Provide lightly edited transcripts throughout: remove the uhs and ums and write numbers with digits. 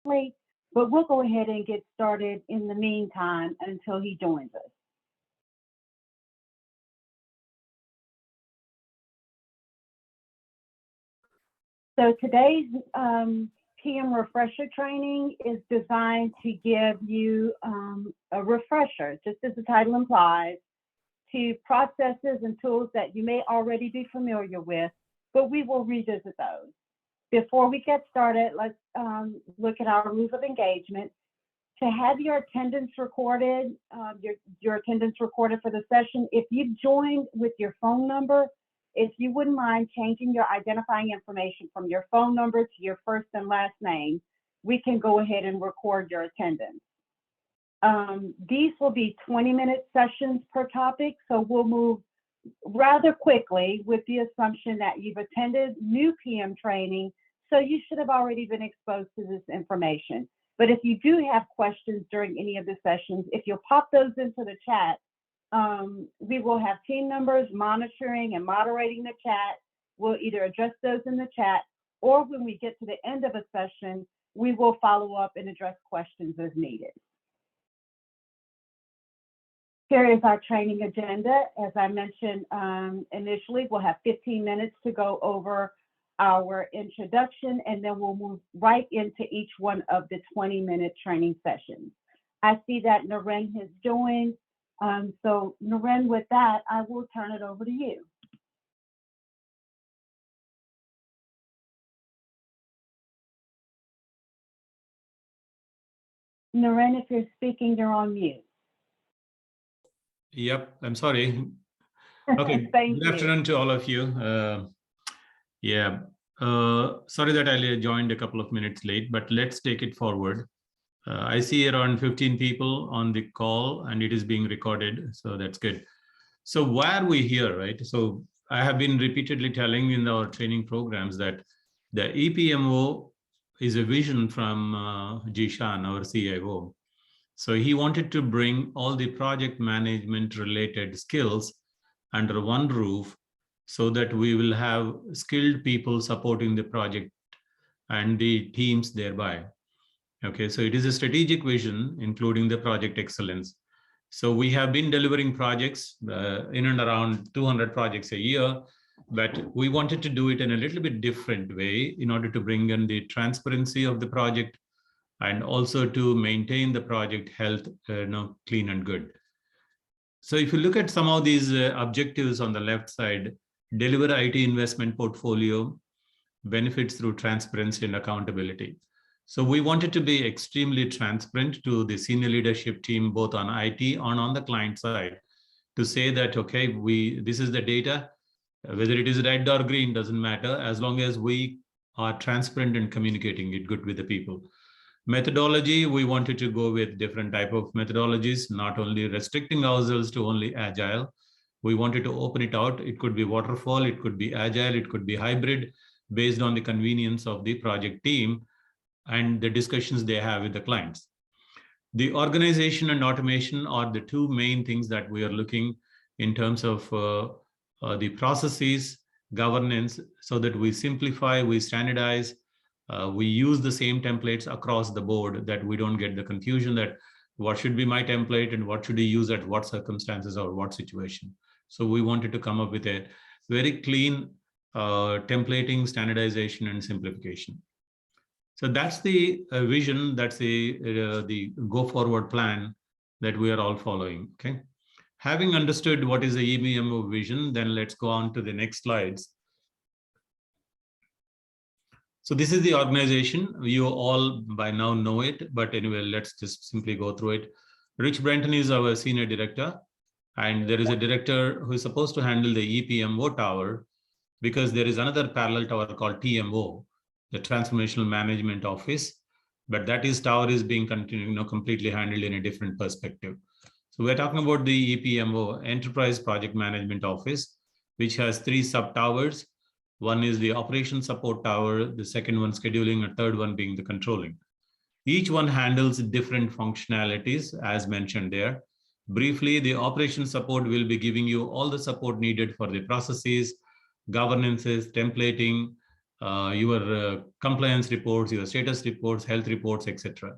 but we'll go ahead and get started in the meantime until he joins us. So today's PM refresher training is designed to give you a refresher, just as the title implies, to processes and tools that you may already be familiar with, but we will revisit those. Before we get started, let's look at our rules of engagement. To have your attendance recorded, your attendance recorded for the session, if you've joined with your phone number, if you wouldn't mind changing your identifying information from your phone number to your first and last name, we can go ahead and record your attendance. These will be 20-minute sessions per topic, so we'll move rather quickly with the assumption that you've attended new PM training, so you should have already been exposed to this information. But if you do have questions during any of the sessions, if you'll pop those into the chat, we will have team members monitoring and moderating the chat. We'll either address those in the chat, or when we get to the end of a session, we will follow up and address questions as needed. Here is our training agenda. As I mentioned initially, we'll have 15 minutes to go over our introduction, and then we'll move right into each one of the 20-minute training sessions. I see that Naren has joined. So Naren, with that, I will turn it over to you. Naren, if you're speaking, you're on mute. Yep, I'm sorry. Okay, good afternoon to all of you. Sorry that I joined a couple of minutes late, but let's take it forward. I see around 15 people on the call and it is being recorded, so that's good. So why are we here, right? So I have been repeatedly telling in our training programs that the EPMO is a vision from Jishan, our CIO. So he wanted to bring all the project management related skills under one roof so that we will have skilled people supporting the project and the teams thereby. Okay, so it is a strategic vision, including the project excellence. So we have been delivering projects in and around 200 projects a year, but we wanted to do it in a little bit different way in order to bring in the transparency of the project and also to maintain the project health, clean and good. So if you look at some of these objectives on the left side, deliver IT investment portfolio, benefits through transparency and accountability. So we wanted to be extremely transparent to the senior leadership team, both on IT and on the client side, to say that, okay, this is the data, whether it is red or green, doesn't matter, as long as we are transparent and communicating it good with the people. Methodology, we wanted to go with different type of methodologies, not only restricting ourselves to only agile. We wanted to open it out. It could be waterfall, it could be agile, it could be hybrid, based on the convenience of the project team and the discussions they have with the clients. The organization and automation are the two main things that we are looking in terms of the processes, governance, so that we simplify, we standardize, we use the same templates across the board, that we don't get the confusion that what should be my template and what should we use at what circumstances or what situation. So we wanted to come up with a very clean templating, standardization, and simplification. So that's the vision, that's the go forward plan that we are all following, okay? Having understood what is the EPMO vision, then let's go on to the next slides. So this is the organization. You all by now know it, but anyway, let's just simply go through it. Rich Brenton is our senior director, and there is a director who is supposed to handle the EPMO tower, because there is another parallel tower called TMO, the Transformational Management Office, but that tower is being completely handled in a different perspective. So we're talking about the EPMO, Enterprise Project Management Office, which has 3 sub towers. One is the Operation Support Tower, the second one scheduling, and third one being the controlling. Each one handles different functionalities as mentioned there. Briefly, the Operation Support will be giving you all the support needed for the processes, governances, templating, your compliance reports, your status reports, health reports, etc.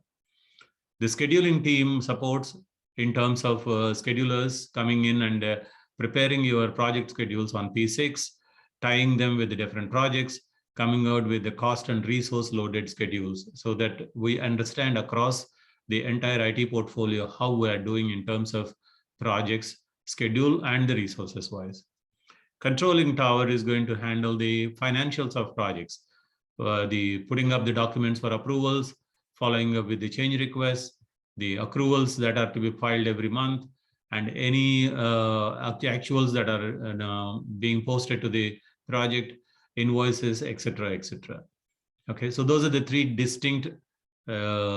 The scheduling team supports in terms of schedulers coming in and preparing your project schedules on P6, tying them with the different projects, coming out with the cost and resource loaded schedules so that we understand across the entire IT portfolio how we are doing in terms of projects, schedule, and the resources wise. Controlling tower is going to handle the financials of projects, the putting up the documents for approvals, following up with the change requests, the accruals that are to be filed every month, and any actuals that are being posted to the project, invoices, etc., etc. Okay, so those are the three distinct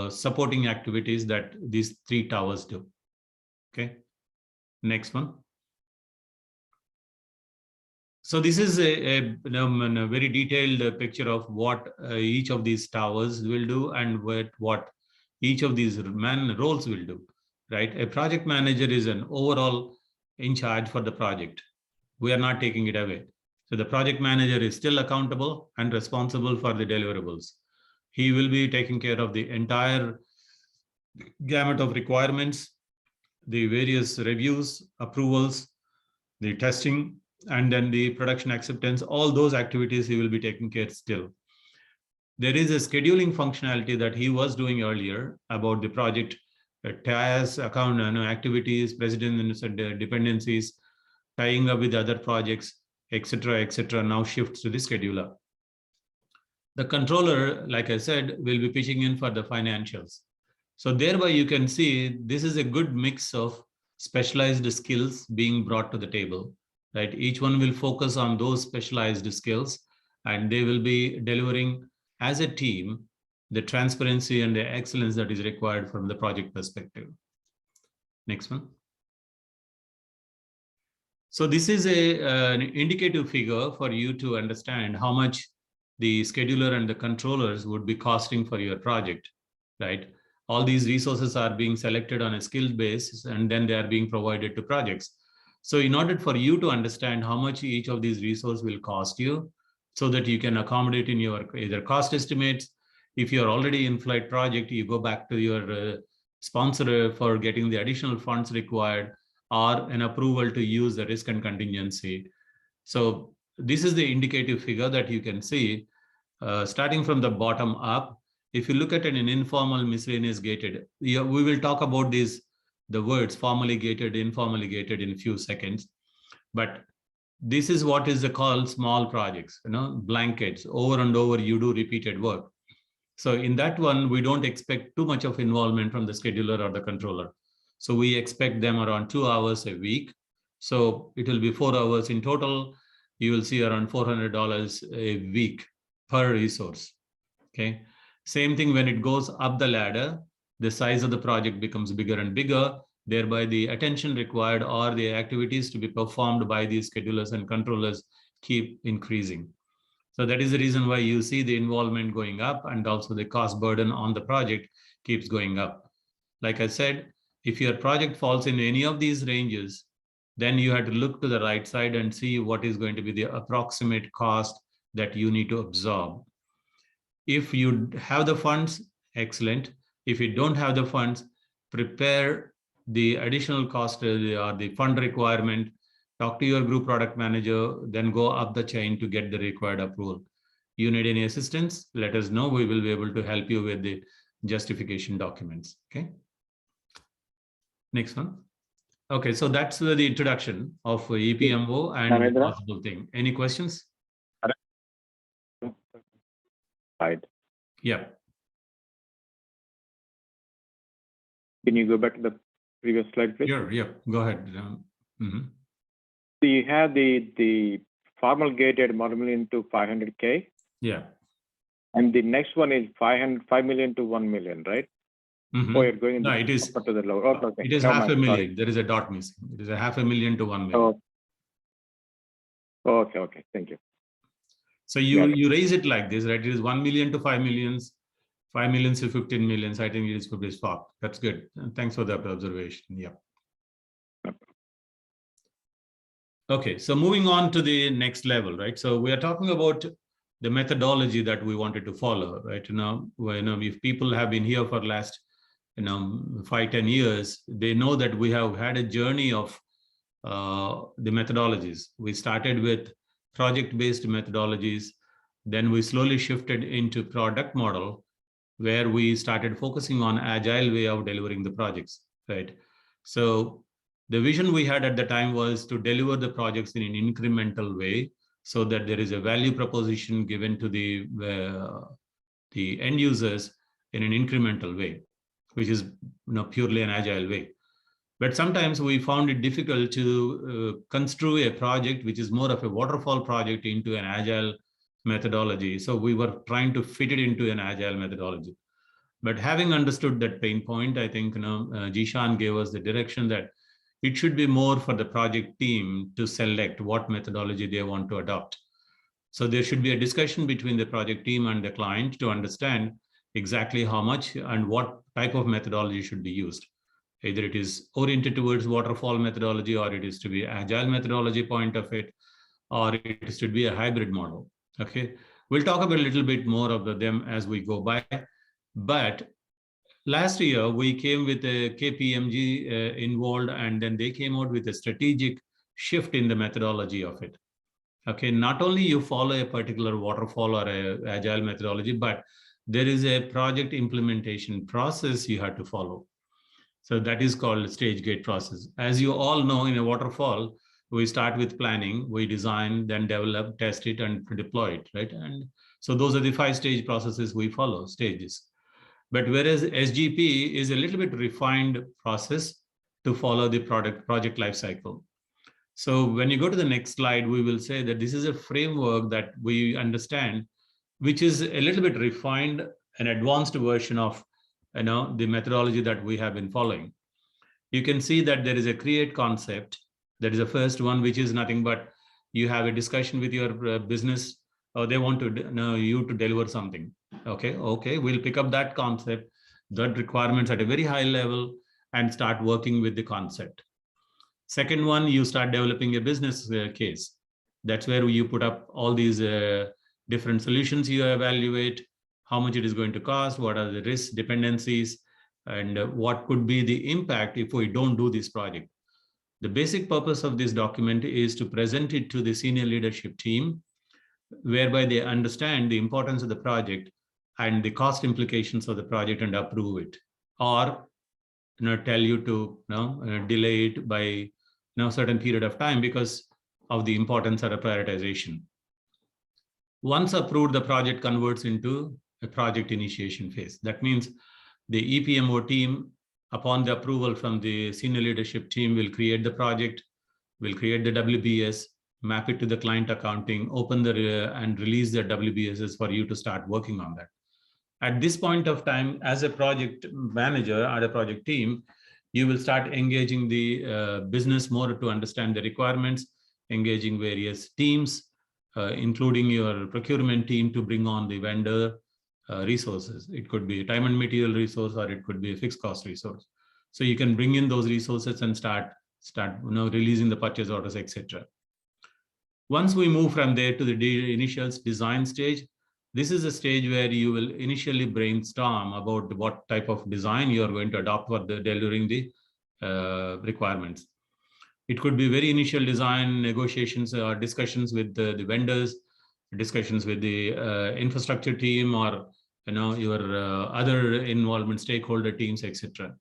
supporting activities that these three towers do. Okay, next one. So this is a very detailed picture of what each of these towers will do and what each of these roles will do, right? A project manager is an overall in charge for the project. We are not taking it away. So the project manager is still accountable and responsible for the deliverables. He will be taking care of the entire gamut of requirements, the various reviews, approvals, the testing, and then the production acceptance. All those activities he will be taking care still. There is a scheduling functionality that he was doing earlier about the project tasks, account activities, precedence and dependencies, tying up with other projects, etc., etc. now shifts to the scheduler. The controller, like I said, will be pitching in for the financials. So thereby you can see this is a good mix of specialized skills being brought to the table, right? Each one will focus on those specialized skills and they will be delivering as a team the transparency and the excellence that is required from the project perspective. Next one. So this is an indicative figure for you to understand how much the scheduler and the controllers would be costing for your project, right? All these resources are being selected on a skilled basis and then they are being provided to projects. So in order for you to understand how much each of these resources will cost you so that you can accommodate in your either cost estimates, if you're already in flight project, you go back to your sponsor for getting the additional funds required or an approval to use the risk and contingency. So this is the indicative figure that you can see starting from the bottom up. If you look at an informal, miscellaneous, gated, we will talk about these, the words formally gated, informally gated in a few seconds. But this is what is called small projects, blankets, over and over you do repeated work. So in that one, we don't expect too much of involvement from the scheduler or the controller. So we expect them around 2 hours a week. So it will be 4 hours in total. You will see around $400 a week per resource. Okay. Same thing when it goes up the ladder, the size of the project becomes bigger and bigger. Thereby the attention required or the activities to be performed by these schedulers and controllers keep increasing. So that is the reason why you see the involvement going up and also the cost burden on the project keeps going up. Like I said, if your project falls in any of these ranges, then you have to look to the right side and see what is going to be the approximate cost that you need to absorb. If you have the funds, excellent. If you don't have the funds, prepare the additional cost or the fund requirement, talk to your group product manager, then go up the chain to get the required approval. You need any assistance, let us know. We will be able to help you with the justification documents. Okay. Next one. Okay, so that's the introduction of EPMO and the possible thing. Any questions? Right. Yeah. Can you go back to the previous slide, please? Sure. Yeah. Go ahead. So you have the formal gated $1 million to 500K. Yeah. And the next one is 5 million to 1 million, right? Oh, you're going no, it is to the lower. Oh, okay. It is $500,000. Sorry. There is a dot missing. It is $500,000 to 1 million. Oh, okay. Thank you. So you raise it like this, right? It is 1 million to 5 millions, 5 millions to 15 millions. I think it is published swap. That's good. Thanks for that observation. Yeah. Okay, so moving on to the next level, right? So we are talking about the methodology that we wanted to follow, right? If people have been here for last 5-10 years, they know that we have had a journey of the methodologies. We started with project-based methodologies, then we slowly shifted into product model, where we started focusing on agile way of delivering the projects, right? So the vision we had at the time was to deliver the projects in an incremental way, so that there is a value proposition given to the end users in an incremental way, which is purely an agile way. But sometimes we found it difficult to construe a project which is more of a waterfall project into an agile methodology. So we were trying to fit it into an agile methodology. But having understood that pain point, I think Jishan gave us the direction that it should be more for the project team to select what methodology they want to adopt. So there should be a discussion between the project team and the client to understand exactly how much and what type of methodology should be used. Either it is oriented towards waterfall methodology, or it is to be agile methodology point of it, or it should be a hybrid model. Okay, we'll talk about a little bit more of them as we go by. But last year we came with a KPMG involved, and then they came out with a strategic shift in the methodology of it. Okay, not only you follow a particular waterfall or a agile methodology, but there is a project implementation process you have to follow. So that is called stage gate process. As you all know, in a waterfall, we start with planning, we design, then develop, test it, and deploy it, right? And so those are the 5-stage processes we follow, stages. But whereas SGP is a little bit refined process to follow the project life cycle. So when you go to the next slide, we will say that this is a framework that we understand, which is a little bit refined, an advanced version of the methodology that we have been following. You can see that there is a create concept. That is the first one, which is nothing but you have a discussion with your business, or they want to know you to deliver something. Okay, we'll pick up that concept, that requirements at a very high level, and start working with the concept. Second one, you start developing a business case. That's where you put up all these different solutions you evaluate, how much it is going to cost, what are the risks, dependencies, and what could be the impact if we don't do this project. The basic purpose of this document is to present it to the senior leadership team, whereby they understand the importance of the project and the cost implications of the project and approve it, or tell you to delay it by certain period of time because of the importance of a prioritization. Once approved, the project converts into a project initiation phase. That means the EPMO team, upon the approval from the senior leadership team, will create the project, will create the WBS, map it to the client accounting, open and release the WBSs for you to start working on that. At this point of time, as a project manager or a project team, you will start engaging the business more to understand the requirements, engaging various teams, including your procurement team to bring on the vendor resources. It could be a time and material resource, or it could be a fixed cost resource. So you can bring in those resources and start releasing the purchase orders, etc. Once we move from there to the initial design stage, this is a stage where you will initially brainstorm about what type of design you are going to adopt for delivering the requirements. It could be very initial design negotiations or discussions with the vendors, discussions with the infrastructure team, or your other involvement stakeholder teams, etc.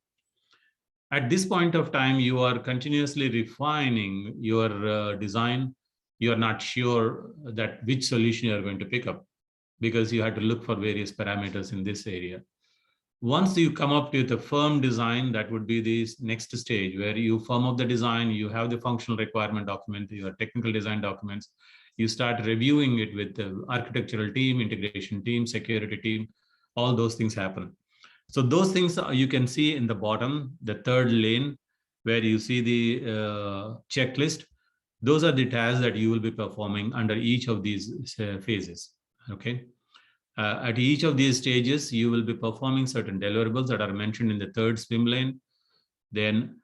At this point of time, you are continuously refining your design. You are not sure that which solution you are going to pick up, because you have to look for various parameters in this area. Once you come up with a firm design, that would be the next stage, where you firm up the design, you have the functional requirement document, your technical design documents, you start reviewing it with the architectural team, integration team, security team, all those things happen. So those things you can see in the bottom, the third lane, where you see the checklist. Those are the tasks that you will be performing under each of these phases, okay? At each of these stages, you will be performing certain deliverables that are mentioned in the third swim lane. Then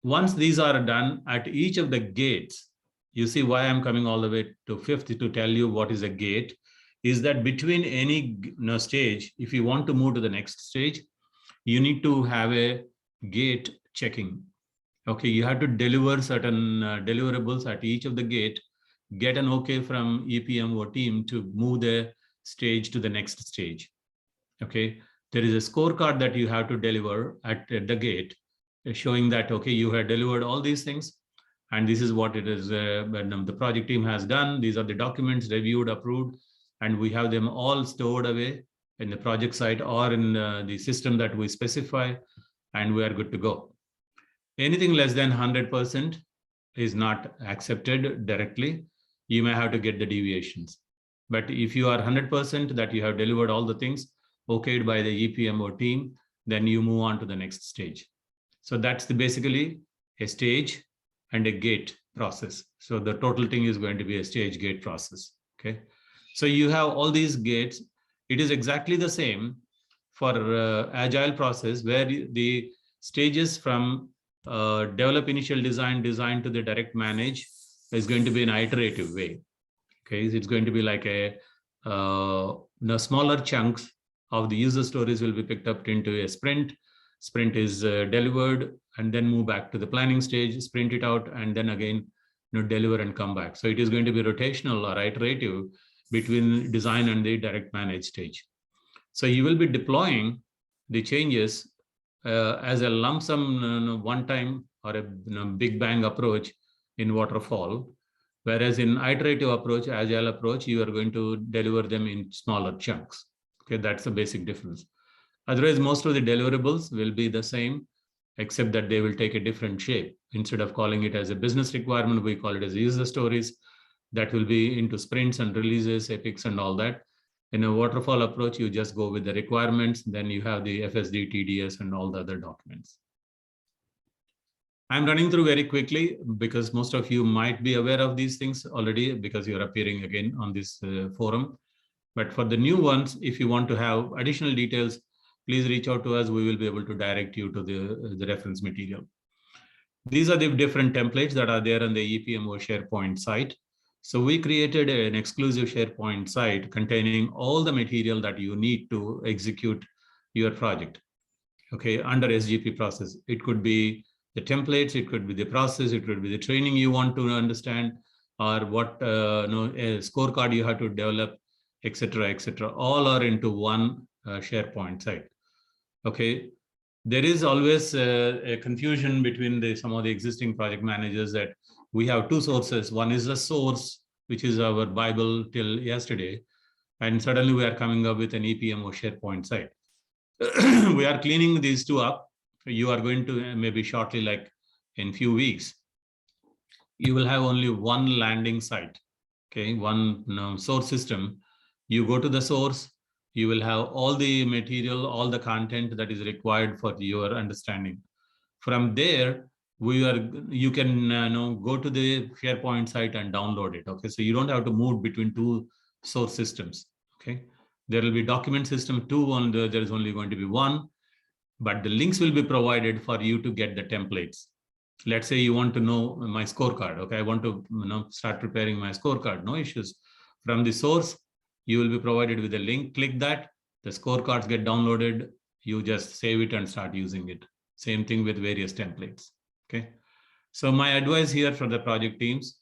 once these are done, at each of the gates, you see why I'm coming all the way to fifth to tell you what is a gate, is that between any stage, if you want to move to the next stage, you need to have a gate checking. Okay, you have to deliver certain deliverables at each of the gate, get an okay from EPMO team to move the stage to the next stage. Okay, there is a scorecard that you have to deliver at the gate, showing that, okay, you have delivered all these things, and this is what it is the project team has done. These are the documents reviewed, approved, and we have them all stored away in the project site or in the system that we specify, and we are good to go. Anything less than 100% is not accepted directly. You may have to get the deviations. But if you are 100% that you have delivered all the things okayed by the EPMO team, then you move on to the next stage. So that's basically a stage and a gate process. So the total thing is going to be a stage gate process. Okay. So you have all these gates. It is exactly the same for agile process, where the stages from develop initial design to the direct manage is going to be an iterative way. Okay, it's going to be like a smaller chunks of the user stories will be picked up into a sprint. Sprint is delivered and then move back to the planning stage, sprint it out, and then again deliver and come back. So it is going to be rotational or iterative between design and the direct manage stage. So you will be deploying the changes as a lump sum one time or a big bang approach in waterfall, whereas in iterative approach, agile approach, you are going to deliver them in smaller chunks. Okay, that's the basic difference. Otherwise, most of the deliverables will be the same, except that they will take a different shape. Instead of calling it as a business requirement, we call it as user stories. That will be into sprints and releases, epics and all that. In a waterfall approach, you just go with the requirements, then you have the FSD, TDS, and all the other documents. I'm running through very quickly because most of you might be aware of these things already because you're appearing again on this forum. But for the new ones, if you want to have additional details, please reach out to us. We will be able to direct you to the reference material. These are the different templates that are there on the EPMO SharePoint site. So we created an exclusive SharePoint site containing all the material that you need to execute your project. Okay, under SGP process. It could be the templates, it could be the process, it could be the training you want to understand, or what a scorecard you have to develop, etc., etc. All are into one SharePoint site. Okay, there is always a confusion between some of the existing project managers that we have two sources. One is the source, which is our Bible till yesterday, and suddenly we are coming up with an EPMO SharePoint site. We are cleaning these two up. You are going to maybe shortly, like in few weeks, you will have only one landing site. Okay, one source system. You go to the source, you will have all the material, all the content that is required for your understanding. From there, you can go to the SharePoint site and download it. Okay, so you don't have to move between two source systems. Okay, there will be document system 2, and there is only going to be one, but the links will be provided for you to get the templates. Let's say you want to know my scorecard. Okay, I want to start preparing my scorecard. No issues. From the source, you will be provided with a link. Click that. The scorecards get downloaded. You just save it and start using it. Same thing with various templates. Okay. So my advice here for the project teams,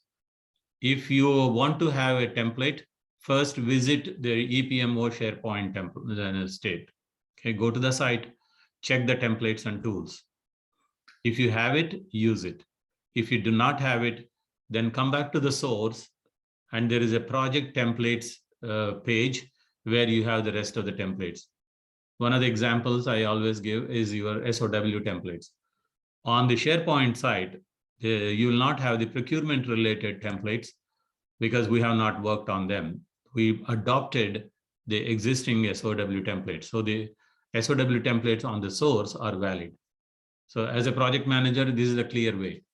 if you want to have a template, first visit the EPMO SharePoint template state. Okay, go to the site, check the templates and tools. If you have it, use it. If you do not have it, then come back to the source, and there is a project templates page where you have the rest of the templates. One of the examples I always give is your SOW templates. On the SharePoint site, you will not have the procurement related templates because we have not worked on them. We adopted the existing SOW templates. So the SOW templates on the source are valid. So as a project manager, this is a clear way.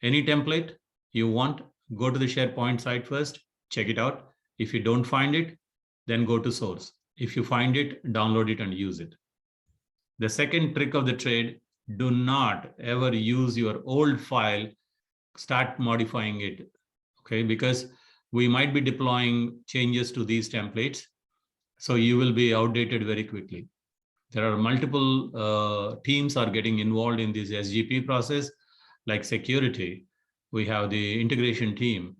Any template you want, go to the SharePoint site first, check it out. If you don't find it, then go to source. If you find it, download it and use it. The second trick of the trade, do not ever use your old file, start modifying it, okay? Because we might be deploying changes to these templates So you will be outdated very quickly. There are multiple teams are getting involved in this SGP process, like security. We have the integration team,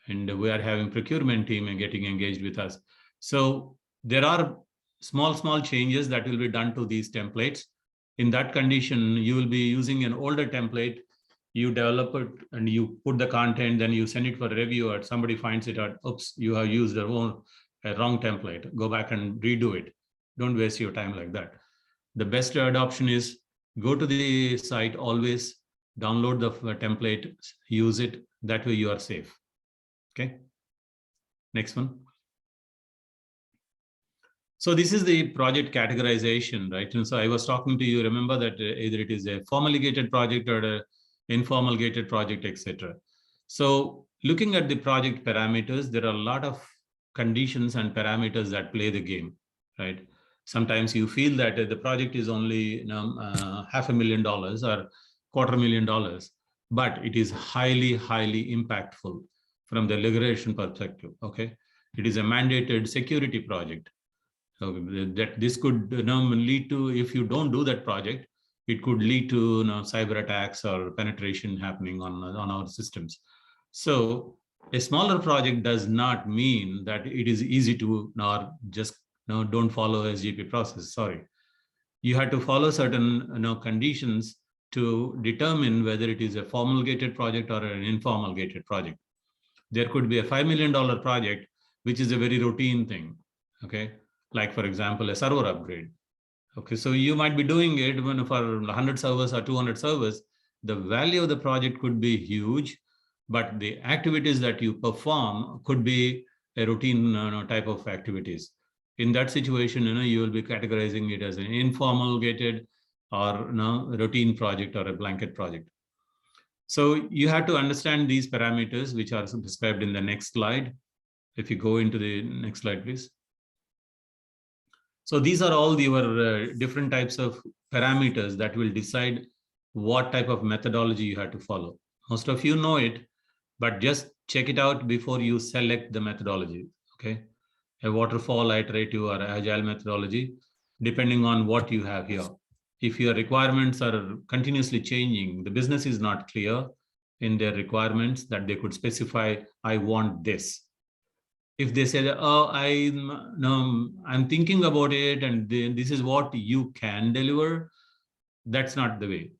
and we are having procurement team and getting engaged with us. So there are small changes that will be done to these templates. In that condition, you will be using an older template. You develop it and you put the content, then you send it for review, or somebody finds it out, oops, you have used a wrong template. Go back and redo it. Don't waste your time like that. The best adoption is go to the site, always download the template, use it. That way you are safe. Okay. Next one. So this is the project categorization, right? And so I was talking to you, remember that either it is a formally gated project or an informal gated project, etc. So looking at the project parameters, there are a lot of conditions and parameters that play the game, right? Sometimes you feel that the project is only $500,000 or $250,000, but it is highly impactful from the regulation perspective. Okay, it is a mandated security project. So that this could lead to, if you don't do that project, it could lead to cyber attacks or penetration happening on our systems. So a smaller project does not mean that it is easy to, or just don't follow SGP process. Sorry, you have to follow certain conditions to determine whether it is a formal gated project or an informal gated project. There could be a $5 million project, which is a very routine thing. Okay, like for example, a server upgrade. Okay, so you might be doing it when for 100 servers or 200 servers. The value of the project could be huge, but the activities that you perform could be a routine type of activities. In that situation, you will be categorizing it as an informal gated or routine project or a blanket project. So you have to understand these parameters, which are described in the next slide. If you go into the next slide, please. So these are all your different types of parameters that will decide what type of methodology you have to follow. Most of you know it, but just check it out before you select the methodology. Okay, a waterfall, iterative, or agile methodology, depending on what you have here. If your requirements are continuously changing, the business is not clear in their requirements that they could specify, I want this. If they say, oh, I'm thinking about it and this is what you can deliver, that's not the way.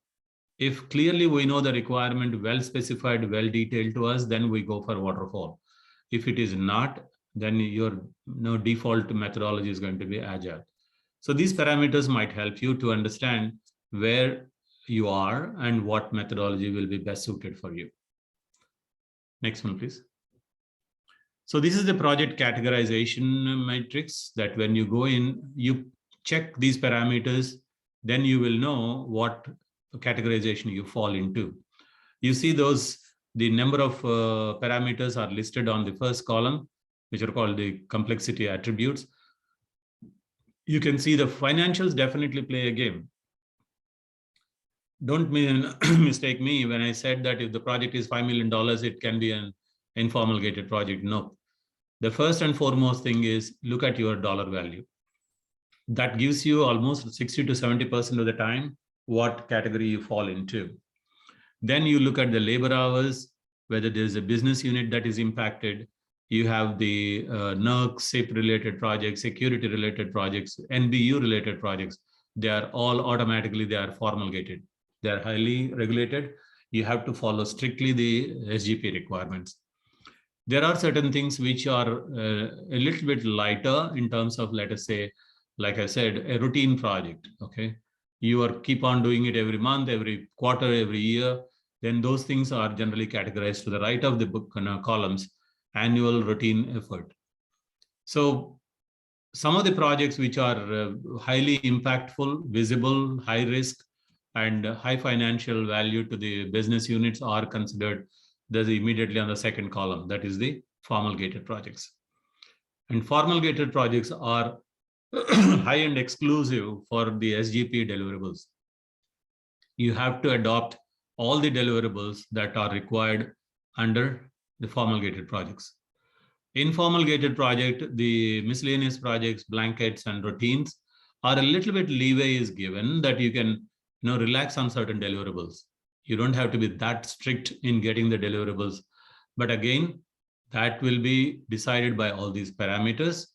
If clearly we know the requirement, well specified, well detailed to us, then we go for waterfall. If it is not, then your default methodology is going to be agile. So these parameters might help you to understand where you are and what methodology will be best suited for you. Next one, please. So this is the project categorization matrix that when you go in, you check these parameters, then you will know what categorization you fall into. You see those, the number of parameters are listed on the first column, which are called the complexity attributes. You can see the financials definitely play a game. Don't mistake me when I said that if the project is $5 million, it can be an informal gated project. No. The first and foremost thing is look at your dollar value. That gives you almost 60 to 70% of the time what category you fall into. Then you look at the labor hours, whether there's a business unit that is impacted. You have the NERC, SIP related projects, security related projects, NBU related projects. They are all automatically, they are formal gated. They are highly regulated. You have to follow strictly the SGP requirements. There are certain things which are a little bit lighter in terms of, let us say, like I said, a routine project. Okay, you are keep on doing it every month, every quarter, every year. Then those things are generally categorized to the right of the book columns, annual routine effort. So some of the projects which are highly impactful, visible, high risk, and high financial value to the business units are considered immediately on the second column. That is the formal gated projects. And formal gated projects are high-end exclusive for the SGP deliverables. You have to adopt all the deliverables that are required under the formal gated projects. Informal gated project, the miscellaneous projects, blankets and routines are a little bit leeway is given that you can relax on certain deliverables. You don't have to be that strict in getting the deliverables. But again, that will be decided by all these parameters.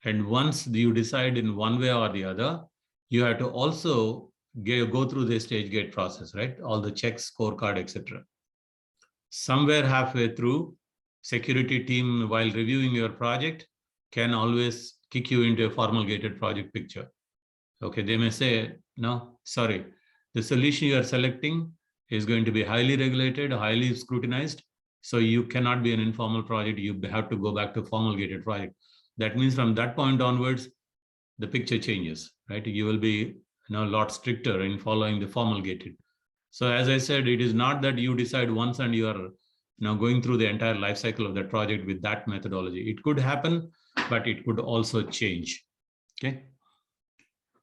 And once you decide in one way or the other, you have to also go through the stage gate process, right? All the checks, scorecard, etc. Somewhere halfway through, security team, while reviewing your project, can always kick you into a formal gated project picture. Okay, they may say, no, sorry, the solution you are selecting is going to be highly regulated, highly scrutinized. So you cannot be an informal project. You have to go back to formal gated project. That means from that point onwards, the picture changes, right? You will be a lot stricter in following the formal gated. So as I said, it is not that you decide once and you are now going through the entire life cycle of that project with that methodology. It could happen, but it could also change. Okay.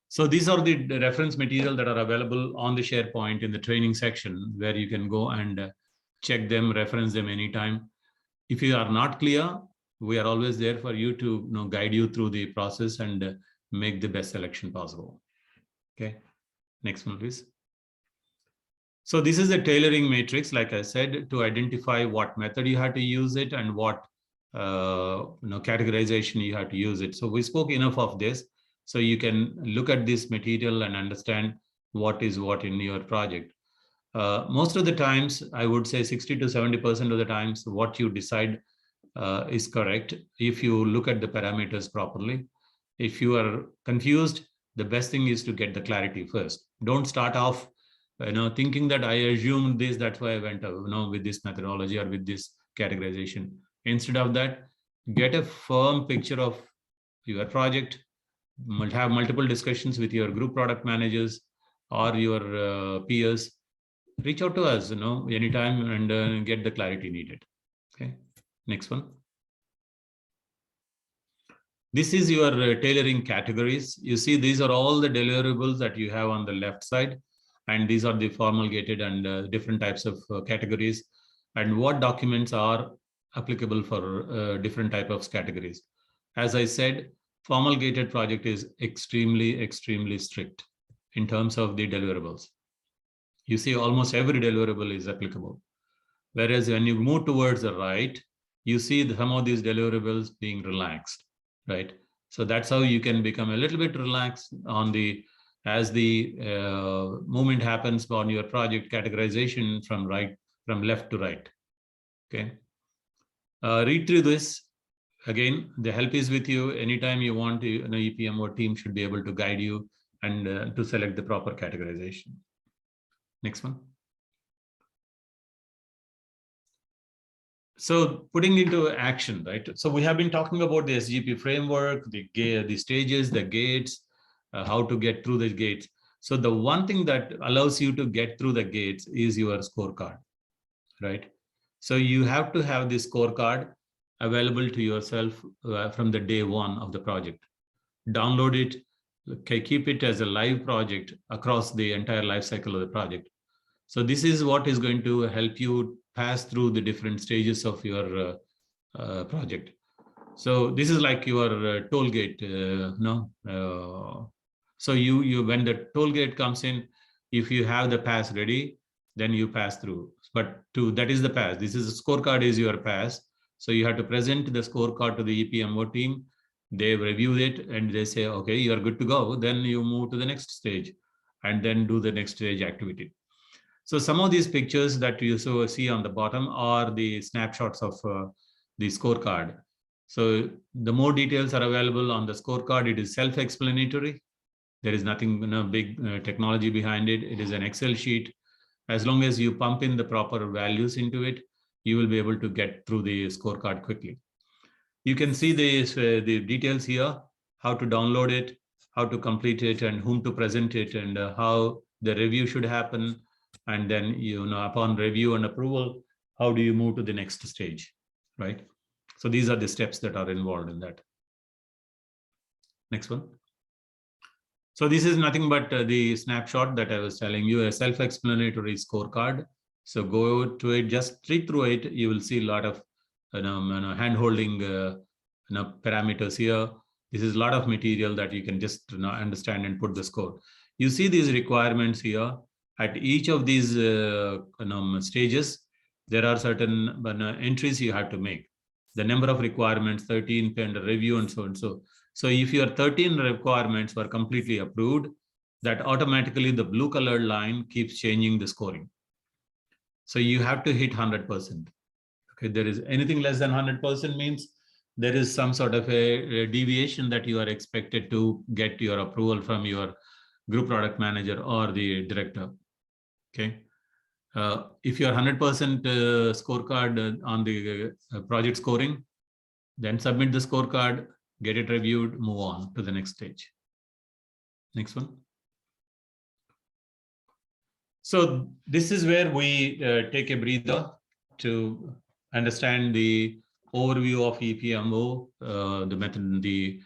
So these are the reference material that are available on the SharePoint in the training section, where you can go and check them, reference them anytime. If you are not clear, we are always there for you to guide you through the process and make the best selection possible. Okay, next one, please. So this is the tailoring matrix, like I said, to identify what method you have to use it and what categorization you have to use it. So we spoke enough of this. So you can look at this material and understand what is what in your project. Most of the times, I would say 60 to 70% of the times, what you decide is correct if you look at the parameters properly. If you are confused, the best thing is to get the clarity first. Don't start off thinking that I assumed this, that's why I went with this methodology or with this categorization. Instead of that, get a firm picture of your project, have multiple discussions with your group product managers or your peers. Reach out to us anytime and get the clarity needed. Okay, next one. This is your tailoring categories. You see, these are all the deliverables that you have on the left side. And these are the formal gated and different types of categories, and what documents are applicable for different type of categories. As I said, formal gated project is extremely, extremely strict in terms of the deliverables. You see, almost every deliverable is applicable. Whereas when you move towards the right, you see some of these deliverables being relaxed, right? So that's how you can become a little bit relaxed on the as the movement happens on your project categorization from left to right. Okay. Read through this. Again, the help is with you. Anytime you want to, EPMO team should be able to guide you and to select the proper categorization. Next one. So putting into action, right? So we have been talking about the SGP framework, the stages, the gates, how to get through the gates. So the one thing that allows you to get through the gates is your scorecard, right? So you have to have this scorecard available to yourself from the day one of the project. Download it, keep it as a live project across the entire life cycle of the project. So this is what is going to help you pass through the different stages of your project. So this is like your toll gate, so you when the toll gate comes in, if you have the pass ready, then you pass through. But that is the pass. This is a scorecard is your pass. So you have to present the scorecard to the EPMO team. They review it and they say, okay, you are good to go. Then you move to the next stage and then do the next stage activity. So some of these pictures that you see on the bottom are the snapshots of the scorecard. So the more details are available on the scorecard. It is self-explanatory. There is nothing big technology behind it. It is an Excel sheet. As long as you pump in the proper values into it, you will be able to get through the scorecard quickly. You can see the details here, how to download it, how to complete it, and whom to present it, and how the review should happen. And then, upon review and approval, how do you move to the next stage, right? So these are the steps that are involved in that. Next one. So this is nothing but the snapshot that I was telling you, a self-explanatory scorecard. So go to it, just read through it. You will see a lot of hand-holding parameters here. This is a lot of material that you can just understand and put the score. You see these requirements here. At each of these stages, there are certain entries you have to make. The number of requirements, 13, and review, and so and so. So if your 13 requirements were completely approved, that automatically the blue colored line keeps changing the scoring. So you have to hit 100%. Okay, there is anything less than 100% means there is some sort of a deviation that you are expected to get your approval from your group product manager or the director. Okay. If you're 100% scorecard on the project scoring, then submit the scorecard, get it reviewed, move on to the next stage. Next one. So this is where we take a breather to understand the overview of EPMO, the method, the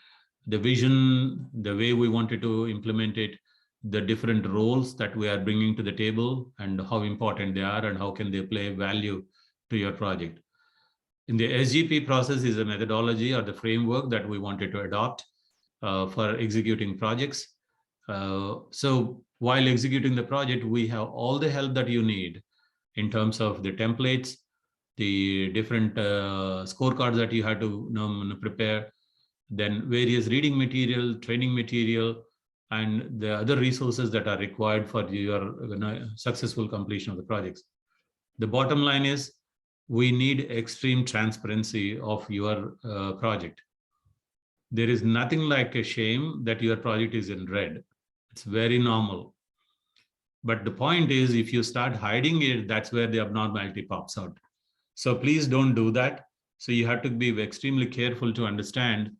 vision, the way we wanted to implement it, the different roles that we are bringing to the table and how important they are and how can they play value to your project. In the SGP process is a methodology or the framework that we wanted to adopt for executing projects. So while executing the project, we have all the help that you need in terms of the templates, the different scorecards that you have to prepare, then various reading material, training material, and the other resources that are required for your successful completion of the projects. The bottom line is we need extreme transparency of your project. There is nothing like a shame that your project is in red. It's very normal. But the point is, if you start hiding it, that's where the abnormality pops out. So please don't do that. So you have to be extremely careful to understand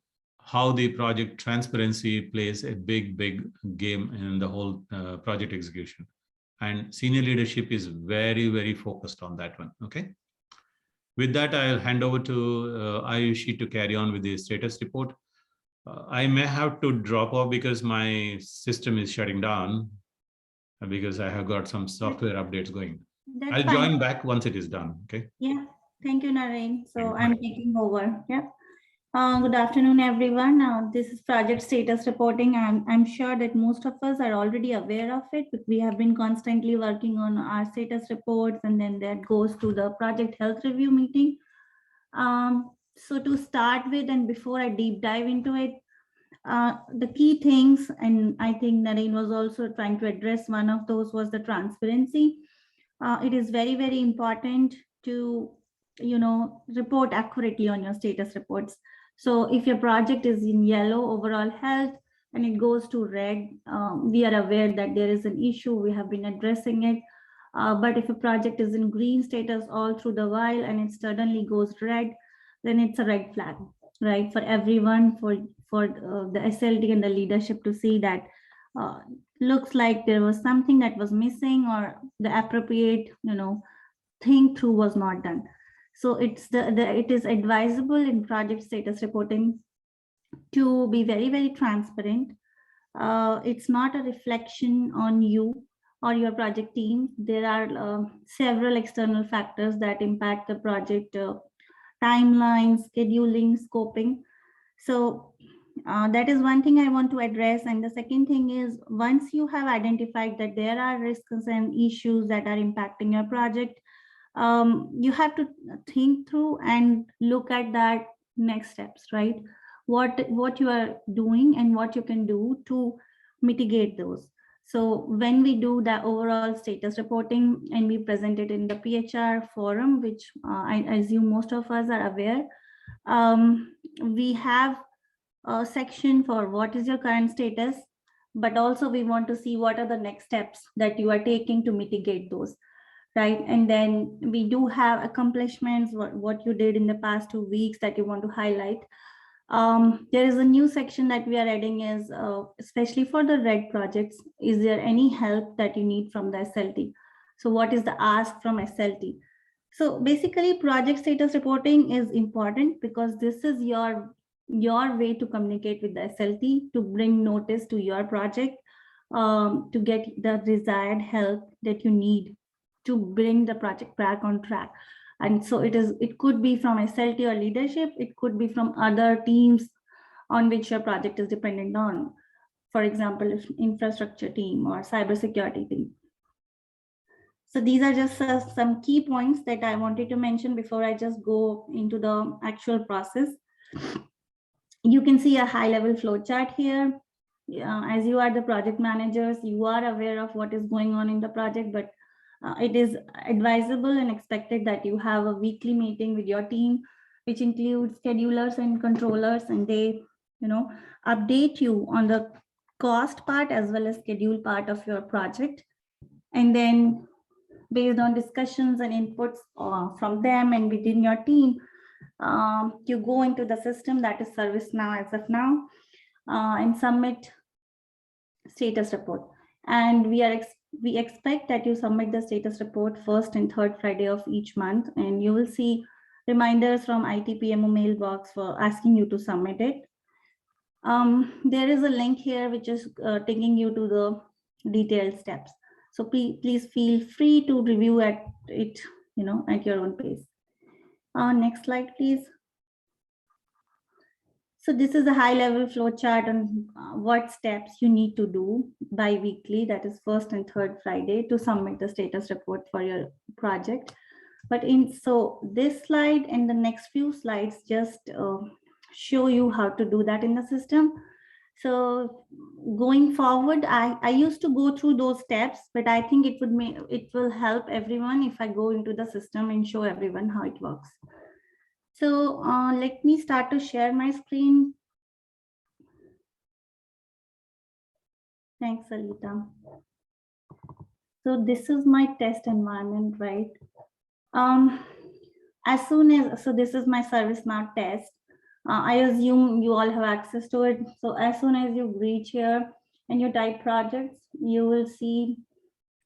how the project transparency plays a big, big game in the whole project execution. And senior leadership is very, very focused on that one, okay? With that, I'll hand over to Ayushi to carry on with the status report. I may have to drop off because my system is shutting down because I have got some software updates going. That's I'll fine. join back once it is done, okay? Yeah, thank you, Naren. So I'm taking over. Yeah. Good afternoon, everyone. Now, this is project status reporting. I'm sure that most of us are already aware of it, but we have been constantly working on our status reports, and then that goes to the project health review meeting. So to start with, and before I deep dive into it, the key things, and I think Naren was also trying to address one of those, was the transparency. It is very, very important to, report accurately on your status reports. So if your project is in yellow overall health and it goes to red, we are aware that there is an issue. We have been addressing it. But if a project is in green status all through the while and it suddenly goes red, then it's a red flag, right? For everyone, for the SLT and the leadership to see that looks like there was something that was missing or the appropriate, think through was not done. So it is advisable in project status reporting to be very, very transparent. It's not a reflection on you or your project team. There are several external factors that impact the project timeline, scheduling, scoping. So that is one thing I want to address. And the second thing is, once you have identified that there are risks and issues that are impacting your project, you have to think through and look at that next steps, right? What you are doing and what you can do to mitigate those. So when we do the overall status reporting and we present it in the PHR forum, which I assume most of us are aware, we have a section for what is your current status, but also we want to see what are the next steps that you are taking to mitigate those, right? And then we do have accomplishments, what you did in the past 2 weeks that you want to highlight. There is a new section that we are adding is, especially for the red projects, is there any help that you need from the SLT? So what is the ask from SLT? So basically project status reporting is important because this is your way to communicate with the SLT to bring notice to your project, to get the desired help that you need to bring the project back on track. And so it could be from SLT or leadership, it could be from other teams on which your project is dependent on. For example, if infrastructure team or cybersecurity team. So these are just some key points that I wanted to mention before I just go into the actual process. You can see a high level flow chart here. As you are the project managers, you are aware of what is going on in the project, but it is advisable and expected that you have a weekly meeting with your team, which includes schedulers and controllers, and they, update you on the cost part as well as schedule part of your project. And then based on discussions and inputs from them and within your team, you go into the system that is ServiceNow as of now and submit status report. And we expect that you submit the status report first and third Friday of each month, and you will see reminders from EPMO mailbox for asking you to submit it. There is a link here which is taking you to the detailed steps. So please feel free to review it, at your own pace. Next slide, please. So this is a high level flow chart on what steps you need to do bi-weekly, that is first and third Friday, to submit the status report for your project. But so this slide and the next few slides just show you how to do that in the system. So going forward, I used to go through those steps, but I think it will help everyone if I go into the system and show everyone how it works. So let me start to share my screen. Thanks, Alita. So this is my test environment, right? So this is my ServiceNow test. I assume you all have access to it. So as soon as you reach here and you type projects, you will see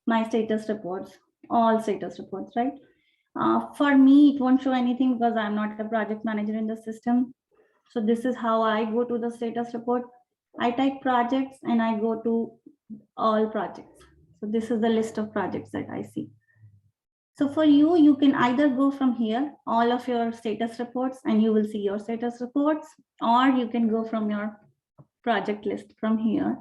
my status reports, all status reports, right? For me, it won't show anything because I'm not a project manager in the system. So this is how I go to the status report. I type projects and I go to all projects. So this is the list of projects that I see. So for you, you can either go from here, all of your status reports, and you will see your status reports, or you can go from your project list from here.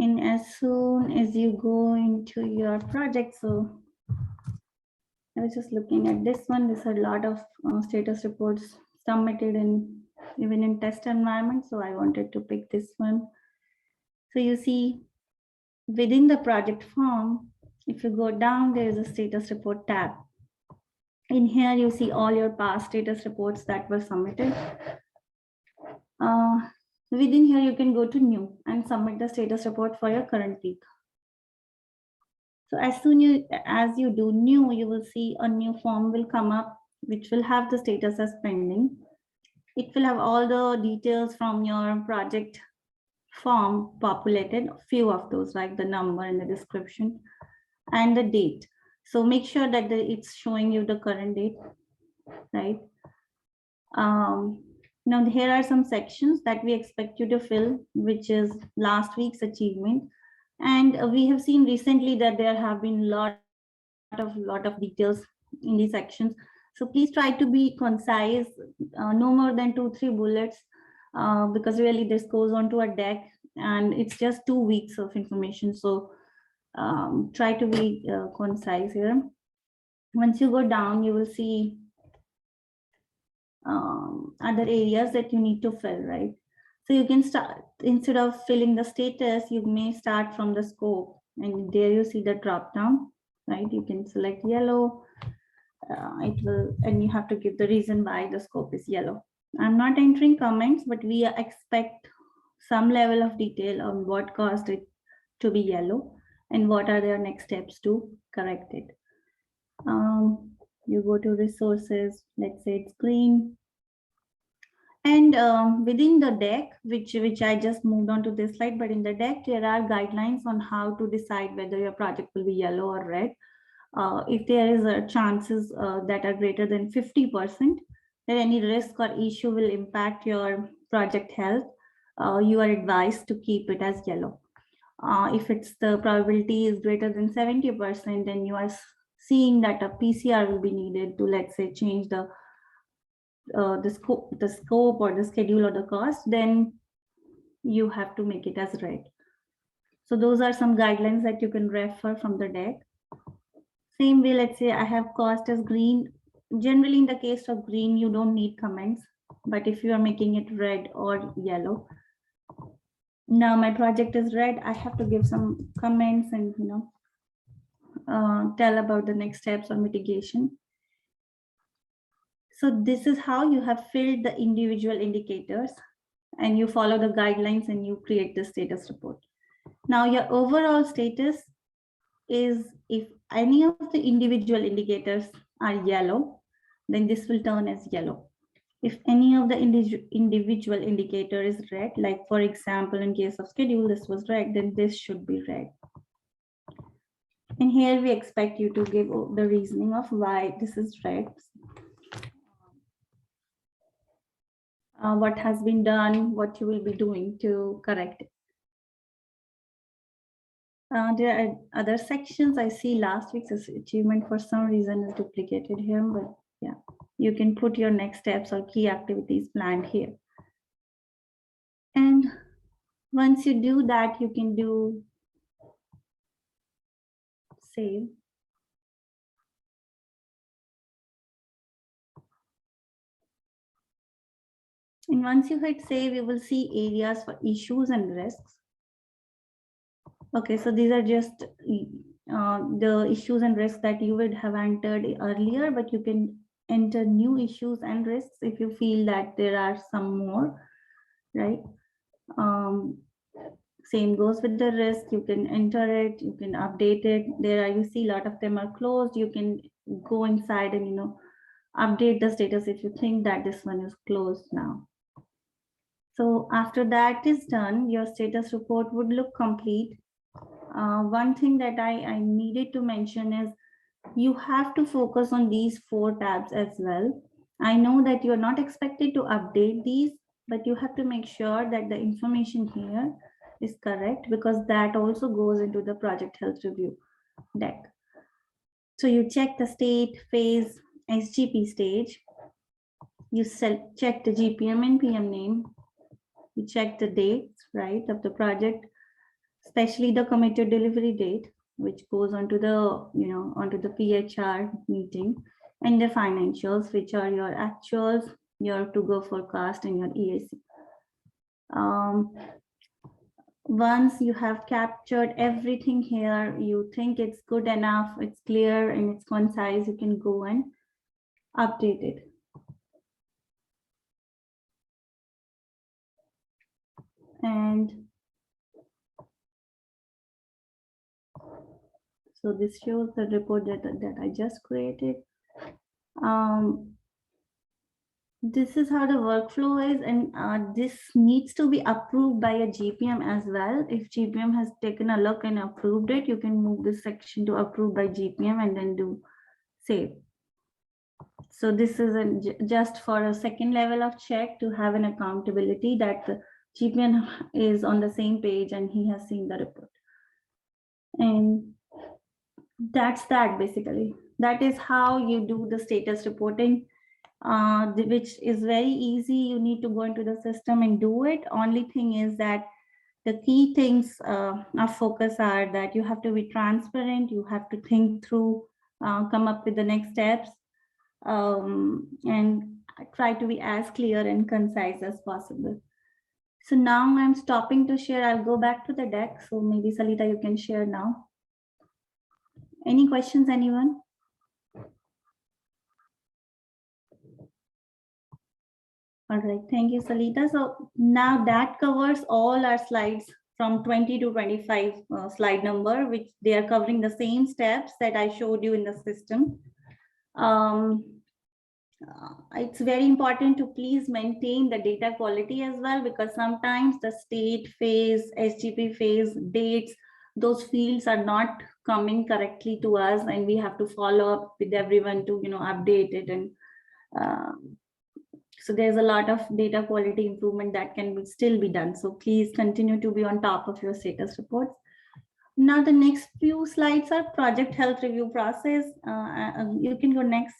And as soon as you go into your project, so I was just looking at this one. There's a lot of status reports submitted in even in test environment. So I wanted to pick this one. So you see within the project form, if you go down, there is a status report tab. In here, you see all your past status reports that were submitted. Within here, you can go to new and submit the status report for your current week. So as soon as you do new, you will see a new form will come up, which will have the status as pending. It will have all the details from your project form populated, a few of those, like the number and the description and the date. So make sure that it's showing you the current date, right? Now here are some sections that we expect you to fill, which is last week's achievement. And we have seen recently that there have been lot of details in these sections. So please try to be concise, no more than 2-3 bullets, because really this goes onto a deck and it's just 2 weeks of information. So try to be concise here. Once you go down, you will see other areas that you need to fill, right? So you can start, instead of filling the status, you may start from the scope, and there you see the drop down, right? You can select yellow, and you have to give the reason why the scope is yellow. I'm not entering comments, but we expect some level of detail on what caused it to be yellow and what are their next steps to correct it. You go to resources, let's say it's green. And within the deck, which I just moved on to this slide, but in the deck, there are guidelines on how to decide whether your project will be yellow or red. If there is chances that are greater than 50%, that any risk or issue will impact your project health, you are advised to keep it as yellow. If it's the probability is greater than 70%, then you are seeing that a PCR will be needed to, let's say, change the scope or the schedule or the cost, then you have to make it as red. So those are some guidelines that you can refer from the deck. Same way, let's say I have cost as green. Generally, in the case of green, you don't need comments, but if you are making it red or yellow, now my project is red, I have to give some comments and, tell about the next steps on mitigation. So this is how you have filled the individual indicators, and you follow the guidelines and you create the status report. Now your overall status is, if any of the individual indicators are yellow, then this will turn as yellow. If any of the individual indicator is red, like for example, in case of schedule, this was red, then this should be red. And here we expect you to give the reasoning of why this is red. What has been done, what you will be doing to correct it. There are other sections. I see last week's achievement for some reason is duplicated here, but yeah, you can put your next steps or key activities planned here. And once you do that, you can do save. And once you hit save, you will see areas for issues and risks. Okay, so these are just the issues and risks that you would have entered earlier, but you can enter new issues and risks if you feel that there are some more, right? Same goes with the risk. You can enter it, you can update it. There are, you see a lot of them are closed. You can go inside and, update the status if you think that this one is closed now. So after that is done, your status report would look complete. One thing that I needed to mention is you have to focus on these 4 tabs as well. I know that you're not expected to update these, but you have to make sure that the information here is correct, because that also goes into the project health review deck. So you check the state, phase, SGP stage. You check the GPM and PM name. You check the dates, right, of the project, especially the committed delivery date, which goes onto the, onto the PHR meeting, and the financials, which are your actuals, your to-go forecast, and your EAC. Once you have captured everything here, you think it's good enough, it's clear, and it's concise, you can go and update it. And so this shows the report that I just created. This is how the workflow is, and this needs to be approved by a GPM as well. If GPM has taken a look and approved it, you can move this section to approve by GPM and then do save. So this is just for a second level of check to have an accountability that the GPM is on the same page and he has seen the report. And that's that basically. That is how you do the status reporting. Which is very easy. You need to go into the system and do it. Only thing is that the key things of focus are that you have to be transparent, you have to think through, come up with the next steps, and try to be as clear and concise as possible. So now I'm stopping to share. I'll go back to the deck. So maybe Salita, you can share now. Any questions, anyone? All right, thank you, Salita. So now that covers all our slides from 20 to 25 slide number, which they are covering the same steps that I showed you in the system. It's very important to please maintain the data quality as well, because sometimes the state phase, SGP phase, dates, those fields are not coming correctly to us, and we have to follow up with everyone to update it. And so there's a lot of data quality improvement that can still be done. So please continue to be on top of your status reports. Now the next few slides are project health review process. You can go next.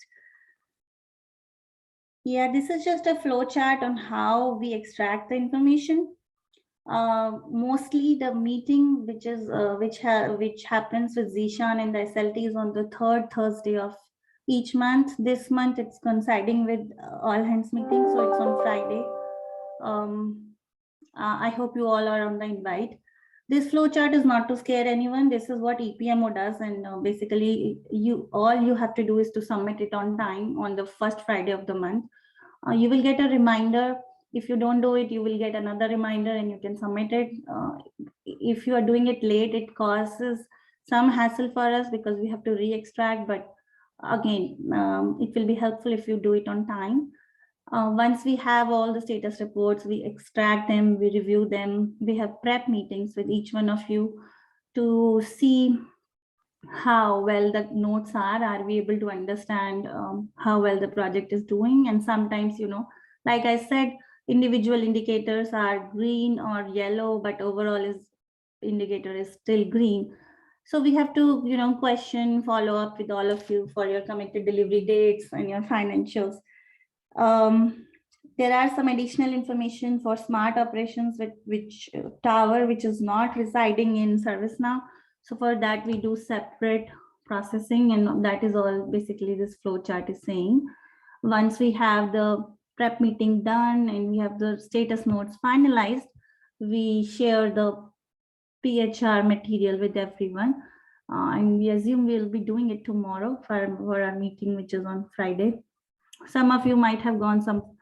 Yeah, this is just a flow chart on how we extract the information. Mostly the meeting, which happens with Zishan and the SLT, is on the third Thursday of each month. This month it's coinciding with all hands meeting, so it's on Friday. I hope you all are on the invite. This flow chart is not to scare anyone. This is what EPMO does, and basically all you have to do is to submit it on time on the first Friday of the month. You will get a reminder. If you don't do it, you will get another reminder and you can submit it. If you are doing it late, it causes some hassle for us because we have to re-extract, but again, it will be helpful if you do it on time. Once we have all the status reports, we extract them, we review them. We have prep meetings with each one of you to see how well the notes are we able to understand how well the project is doing. And sometimes, like I said, individual indicators are green or yellow, but overall indicator is still green. So we have to, question, follow up with all of you for your committed delivery dates and your financials. There are some additional information for smart operations with which tower, which is not residing in ServiceNow. So for that, we do separate processing, and that is all basically this flow chart is saying. Once we have the prep meeting done and we have the status notes finalized, we share the PHR material with everyone. And we assume we'll be doing it tomorrow for our meeting, which is on Friday. Some of you might have gone some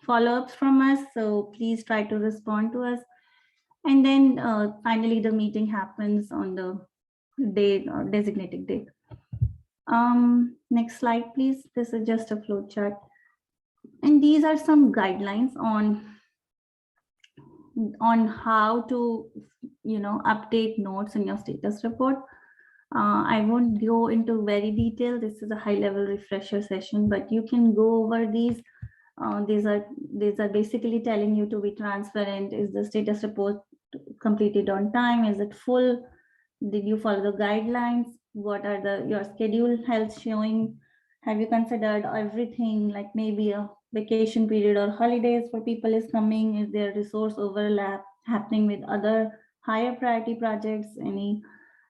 follow-ups from us, so please try to respond to us. And then finally, the meeting happens on the date or designated date. Next slide, please. This is just a flow chart. And these are some guidelines on how to, update notes in your status report. I won't go into very detail. This is a high-level refresher session, but you can go over these. These are basically telling you to be transparent. Is the status report completed on time? Is it full? Did you follow the guidelines? What are your schedule health showing? Have you considered everything, like maybe a vacation period or holidays for people is coming? Is there resource overlap happening with other higher priority projects? Any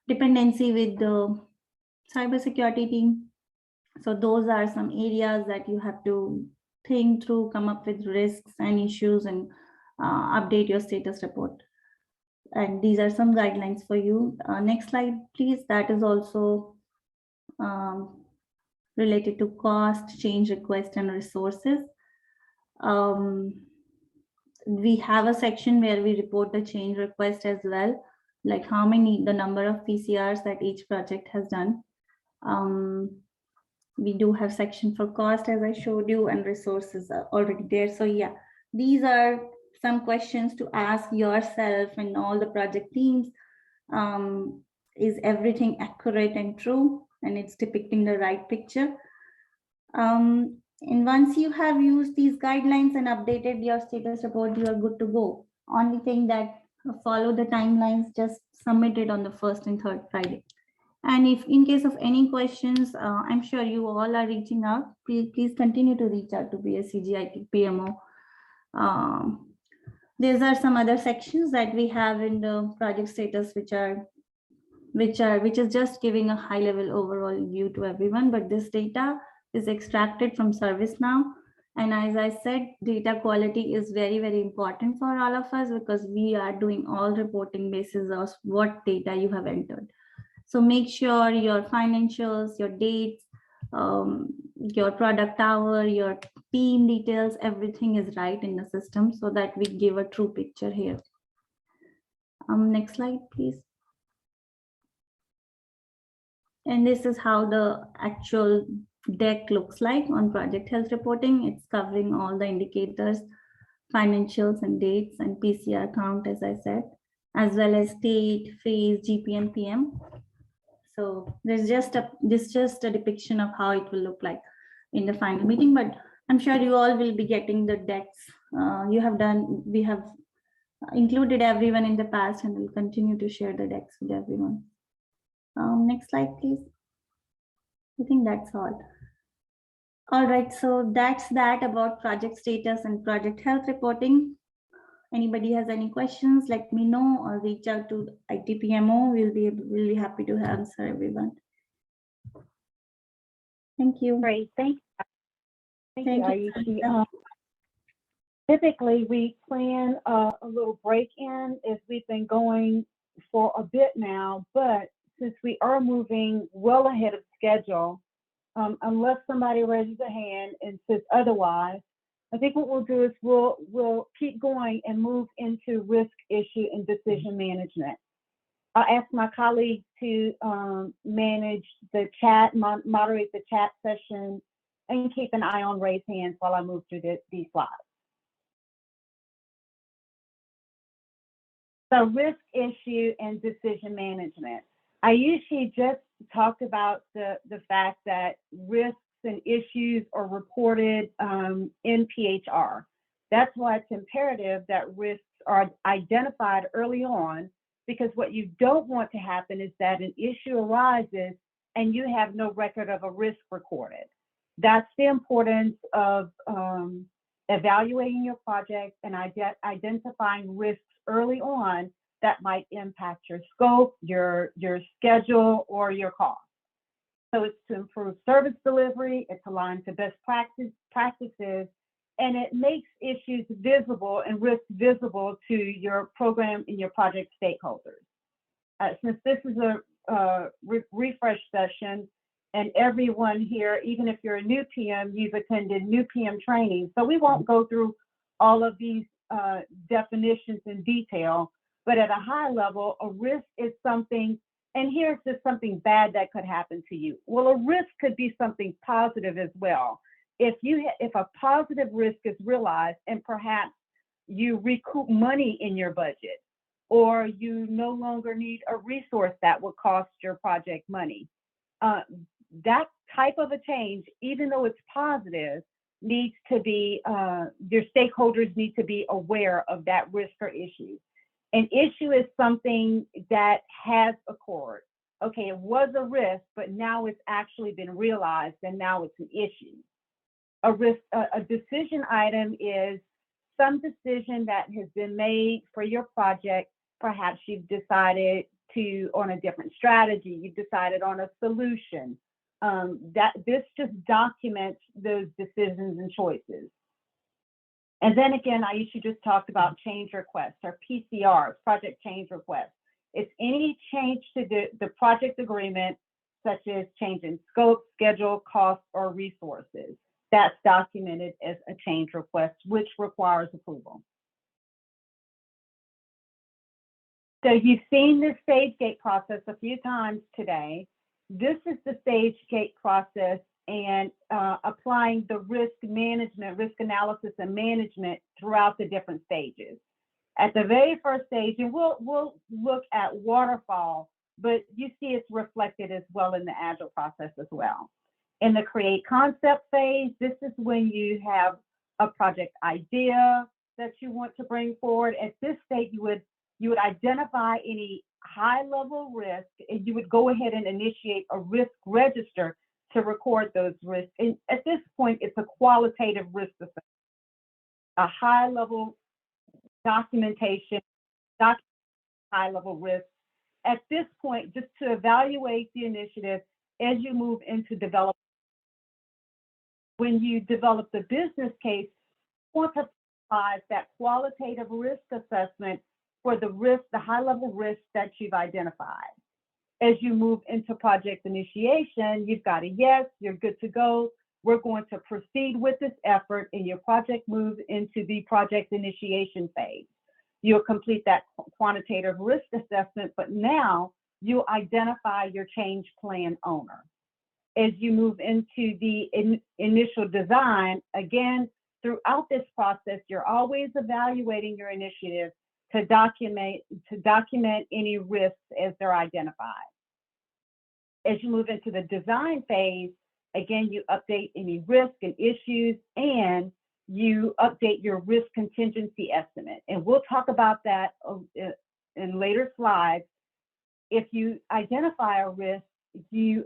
dependency with the cybersecurity team? So those are some areas that you have to think through, come up with risks and issues, and update your status report. And these are some guidelines for you. Next slide, please. That is also related to cost, change request, and resources. We have a section where we report the change request as well, like the number of PCRs that each project has done. We do have section for cost, as I showed you, and resources are already there. So yeah, these are some questions to ask yourself and all the project teams. Is everything accurate and true, and it's depicting the right picture? And once you have used these guidelines and updated your status report, you are good to go. Only thing that follow the timelines, just submit it on the first and third Friday. And if in case of any questions, I'm sure you all are reaching out. Please continue to reach out to BSCG PMO. These are some other sections that we have in the project status, which is just giving a high level overall view to everyone. But this data is extracted from ServiceNow. And as I said, data quality is very, very important for all of us, because we are doing all reporting basis of what data you have entered. So make sure your financials, your dates, your product hour, your team details, everything is right in the system, so that we give a true picture here. Next slide, please. And this is how the actual deck looks like on project health reporting. It's covering all the indicators, financials and dates, and PCR count, as I said, as well as state, phase, GP, and PM. So there's just a depiction of how it will look like in the final meeting, but I'm sure you all will be getting the decks. We have included everyone in the past and will continue to share the decks with everyone. Next slide, please. I think that's all. All right, so that's that about project status and project health reporting. Anybody has any questions, let me know or reach out to ITPMO. We'll be happy to answer everyone. Thank you. Great, thank you, Thank you. Ayushi. Typically, we plan a little break-in as we've been going for a bit now, but since we are moving well ahead of schedule, unless somebody raises a hand and says otherwise, I think what we'll do is we'll keep going and move into risk, issue, and decision management. I'll ask my colleagues to manage the chat, moderate the chat session, and keep an eye on raised hands while I move through these slides. So risk, issue, and decision management. I usually just talked about the fact that risks and issues are reported in PHR. That's why it's imperative that risks are identified early on, because what you don't want to happen is that an issue arises and you have no record of a risk recorded. That's the importance of evaluating your project and identifying risks early on that might impact your scope, your schedule, or your cost. So it's to improve service delivery, it's aligned to best practices, and it makes issues visible and risks visible to your program and your project stakeholders. Since this is a refresh session, and everyone here, even if you're a new PM, you've attended new PM training. So we won't go through all of these definitions in detail, but at a high level, a risk is something, and here's just something bad that could happen to you. Well, a risk could be something positive as well. If a positive risk is realized and perhaps you recoup money in your budget, or you no longer need a resource that will cost your project money, that type of a change, even though it's positive, needs to be, your stakeholders need to be aware of that risk or issue. An issue is something that has occurred. Okay, it was a risk, but now it's actually been realized and now it's an issue. A decision item is some decision that has been made for your project. Perhaps you've decided on a different strategy, you've decided on a solution. This just documents those decisions and choices. And then again, I usually just talked about change requests, or PCRs, project change requests. It's any change to the project agreement, such as change in scope, schedule, cost, or resources. That's documented as a change request, which requires approval. So you've seen this stage gate process a few times today. This is the stage gate process and applying the risk management, risk analysis and management throughout the different stages. At the very first stage, and we'll look at waterfall, but you see it's reflected as well in the Agile process as well. In the create concept phase, this is when you have a project idea that you want to bring forward. At this stage, you would identify any high-level risk, and you would go ahead and initiate a risk register to record those risks. And at this point, it's a qualitative risk assessment, a high-level documentation, high-level risk. At this point, just to evaluate the initiative as you move into development. When you develop the business case, quantify that qualitative risk assessment for the risk, the high-level risk that you've identified. As you move into project initiation, you've got a yes, you're good to go. We're going to proceed with this effort, and your project moves into the project initiation phase. You'll complete that quantitative risk assessment, but now you'll identify your change plan owner. As you move into the initial design, again, throughout this process, you're always evaluating your initiative to document any risks as they're identified. As you move into the design phase, again, you update any risk and issues, and you update your risk contingency estimate. And we'll talk about that in later slides. If you identify a risk, you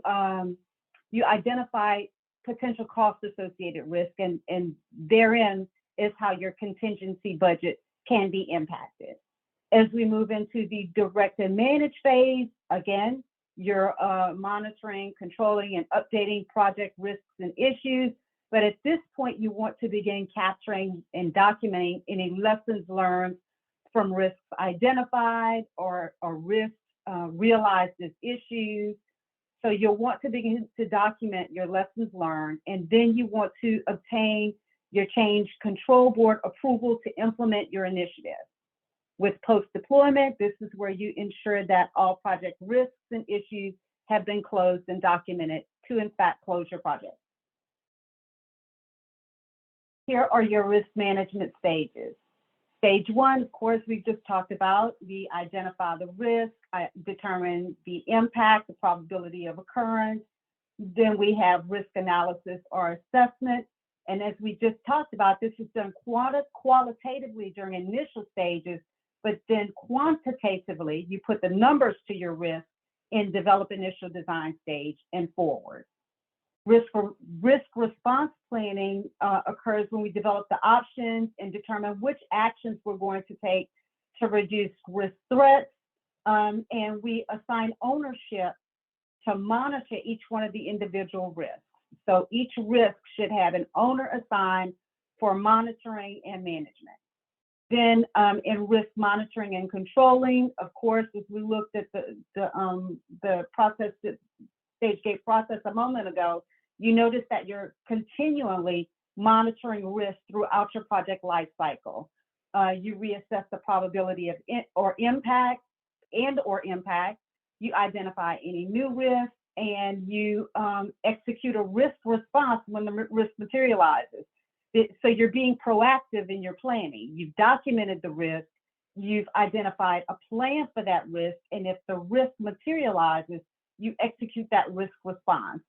identify potential cost associated risk, and therein is how your contingency budget can be impacted. As we move into the direct and manage phase, again, you're monitoring, controlling, and updating project risks and issues. But at this point, you want to begin capturing and documenting any lessons learned from risks identified or risks realized as issues. So you'll want to begin to document your lessons learned, and then you want to obtain your change control board approval to implement your initiative. With post-deployment, this is where you ensure that all project risks and issues have been closed and documented to, in fact, close your project. Here are your risk management stages. Stage one, of course, we just talked about. We identify the risk, determine the impact, the probability of occurrence. Then we have risk analysis or assessment. And as we just talked about, this is done qualitatively during initial stages, but then quantitatively, you put the numbers to your risk in develop initial design stage and forward. Risk response planning occurs when we develop the options and determine which actions we're going to take to reduce risk threats, and we assign ownership to monitor each one of the individual risks. So each risk should have an owner assigned for monitoring and management. Then in risk monitoring and controlling, of course, as we looked at the process, stage gate process a moment ago, you notice that you're continually monitoring risk throughout your project life cycle. You reassess the probability of impact. You identify any new risks, and you execute a risk response when the risk materializes. So you're being proactive in your planning. You've documented the risk, you've identified a plan for that risk, and if the risk materializes, you execute that risk response.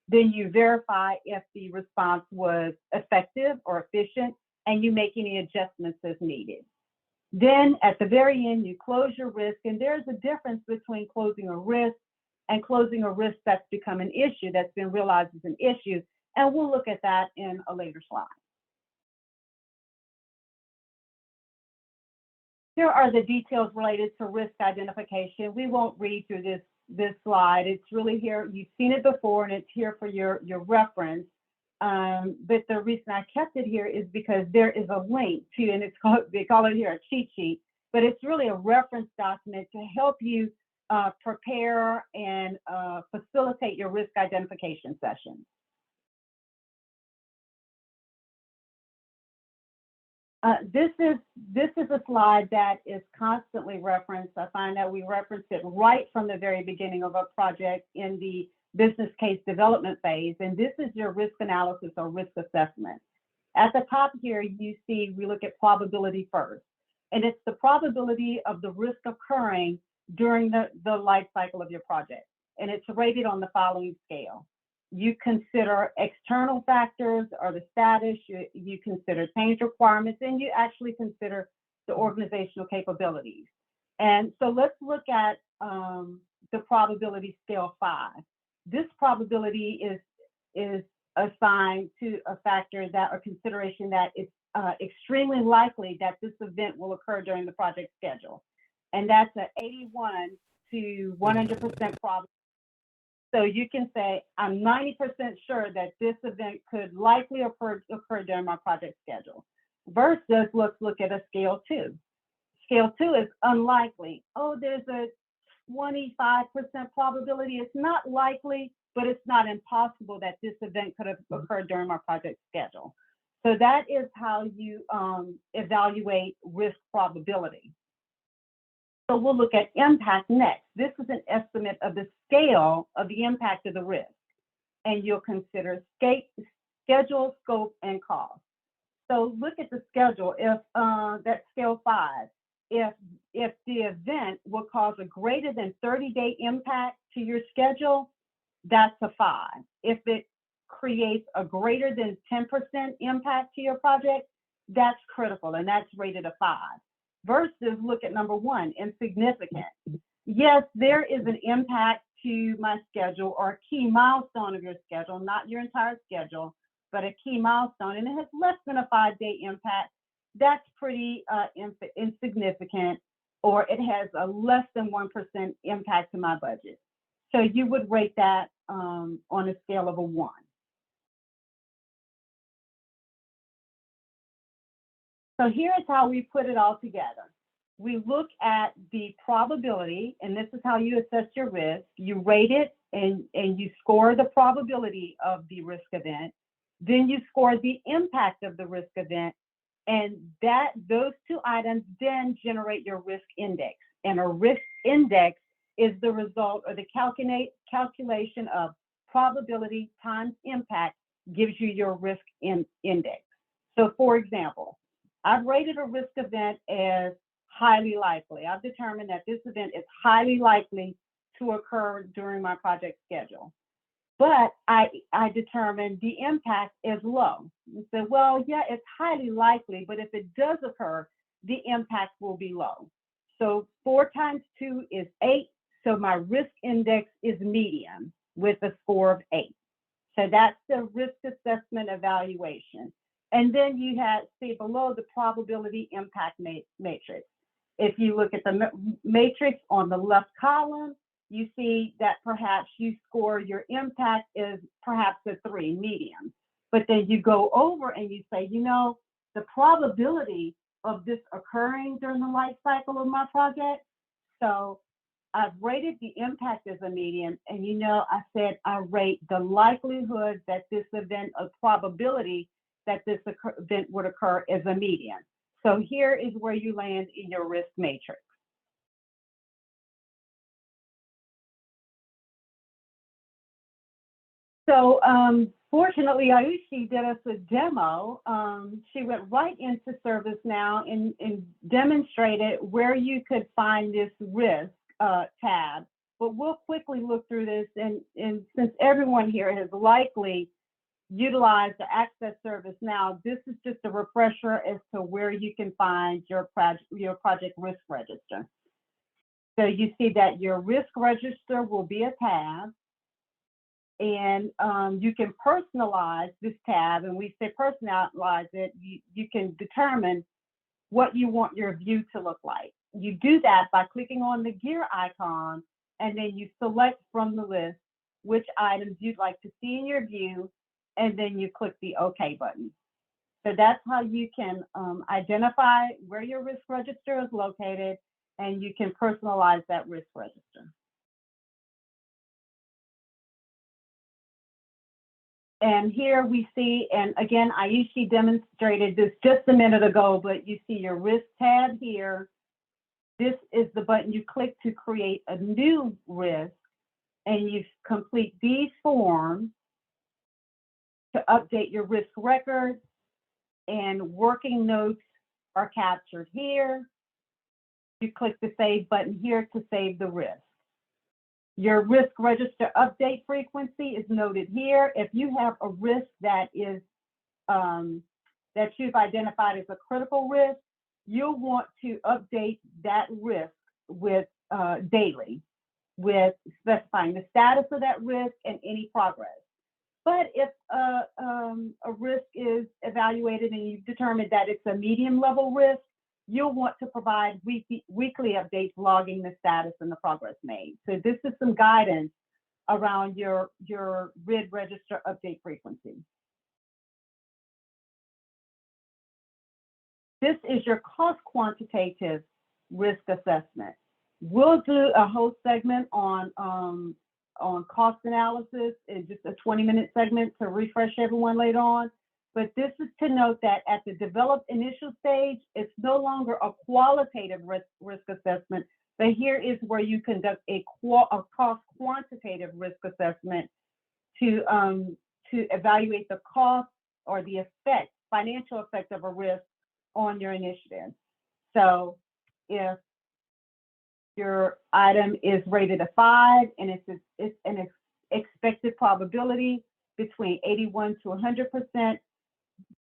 Then you verify if the response was effective or efficient, and you make any adjustments as needed. Then at the very end, you close your risk, and there's a difference between closing a risk and closing a risk that's become an issue, that's been realized as an issue, and we'll look at that in a later slide. Here are the details related to risk identification. We won't read through this slide. It's really here. You've seen it before, and it's here for your reference. But the reason I kept it here is because there is a link to, and it's called, they call it here a cheat sheet, but it's really a reference document to help you prepare and facilitate your risk identification sessions. This is a slide that is constantly referenced. I find that we reference it right from the very beginning of a project in the business case development phase, and this is your risk analysis or risk assessment. At the top here, you see we look at probability first, and it's the probability of the risk occurring during the life cycle of your project, and it's rated on the following scale. You consider external factors or the status, you consider change requirements, and you actually consider the organizational capabilities. And so let's look at the probability scale 5. This probability is assigned to a factor that or consideration that it's extremely likely that this event will occur during the project schedule. And that's an 81 to 100% probability. So you can say, I'm 90% sure that this event could likely occur during my project schedule. Versus, let's look at a scale 2. Scale 2 is unlikely. Oh, there's a 25% probability. It's not likely, but it's not impossible that this event could have occurred during my project schedule. So that is how you evaluate risk probability. So we'll look at impact next. This is an estimate of the scale of the impact of the risk. And you'll consider schedule, scope, and cost. So look at the schedule. If that's scale 5, if the event will cause a greater than 30-day impact to your schedule, that's a 5. If it creates a greater than 10% impact to your project, that's critical, and that's rated a 5. Versus look at number 1, insignificant. Yes, there is an impact to my schedule or a key milestone of your schedule, not your entire schedule, but a key milestone, and it has less than a 5-day impact. That's pretty insignificant, or it has a less than 1% impact to my budget. So you would rate that on a scale of a 1. So here's how we put it all together. We look at the probability, and this is how you assess your risk. You rate it and you score the probability of the risk event. Then you score the impact of the risk event, and those 2 items then generate your risk index. And a risk index is the result of the calculation of probability times impact gives you your risk index. So for example, I've rated a risk event as highly likely. I've determined that this event is highly likely to occur during my project schedule. But I determined the impact is low. You say, well, yeah, it's highly likely, but if it does occur, the impact will be low. So 4 times 2 is 8. So my risk index is medium with a score of 8. So that's the risk assessment evaluation. And then you see below the probability impact matrix. If you look at the matrix on the left column, you see that perhaps you score your impact is perhaps a 3, medium. But then you go over and you say, you know, the probability of this occurring during the life cycle of my project. So I've rated the impact as a medium, and you know, I said I rate the likelihood that this event, a probability that this event would occur as a median. So here is where you land in your risk matrix. So fortunately, Ayushi did us a demo. She went right into ServiceNow and demonstrated where you could find this risk tab. But we'll quickly look through this, and since everyone here has likely utilized the Access ServiceNow, this is just a refresher as to where you can find your project risk register. So you see that your risk register will be a tab, and you can personalize this tab. And we say personalize it, you can determine what you want your view to look like. You do that by clicking on the gear icon, and then you select from the list which items you'd like to see in your view, and then you click the OK button. So that's how you can identify where your risk register is located, and you can personalize that risk register. And here we see, and again, Ayushi demonstrated this just a minute ago, but you see your risk tab here. This is the button you click to create a new risk, and you complete these forms to update your risk record, and working notes are captured here. You click the save button here to save the risk. Your risk register update frequency is noted here. If you have a risk that is that you've identified as a critical risk, you'll want to update that risk with daily, with specifying the status of that risk and any progress. But if a risk is evaluated and you've determined that it's a medium level risk, you'll want to provide weekly updates logging the status and the progress made. So this is some guidance around your RID register update frequency. This is your cost quantitative risk assessment. We'll do a whole segment on cost analysis in just a 20-minute segment to refresh everyone later on. But this is to note that at the develop initial stage, it's no longer a qualitative risk assessment, but here is where you conduct a cost quantitative risk assessment to evaluate the cost or the effect, financial effect of a risk on your initiative. So if your item is rated a 5 and it's an expected probability, between 81 to 100%.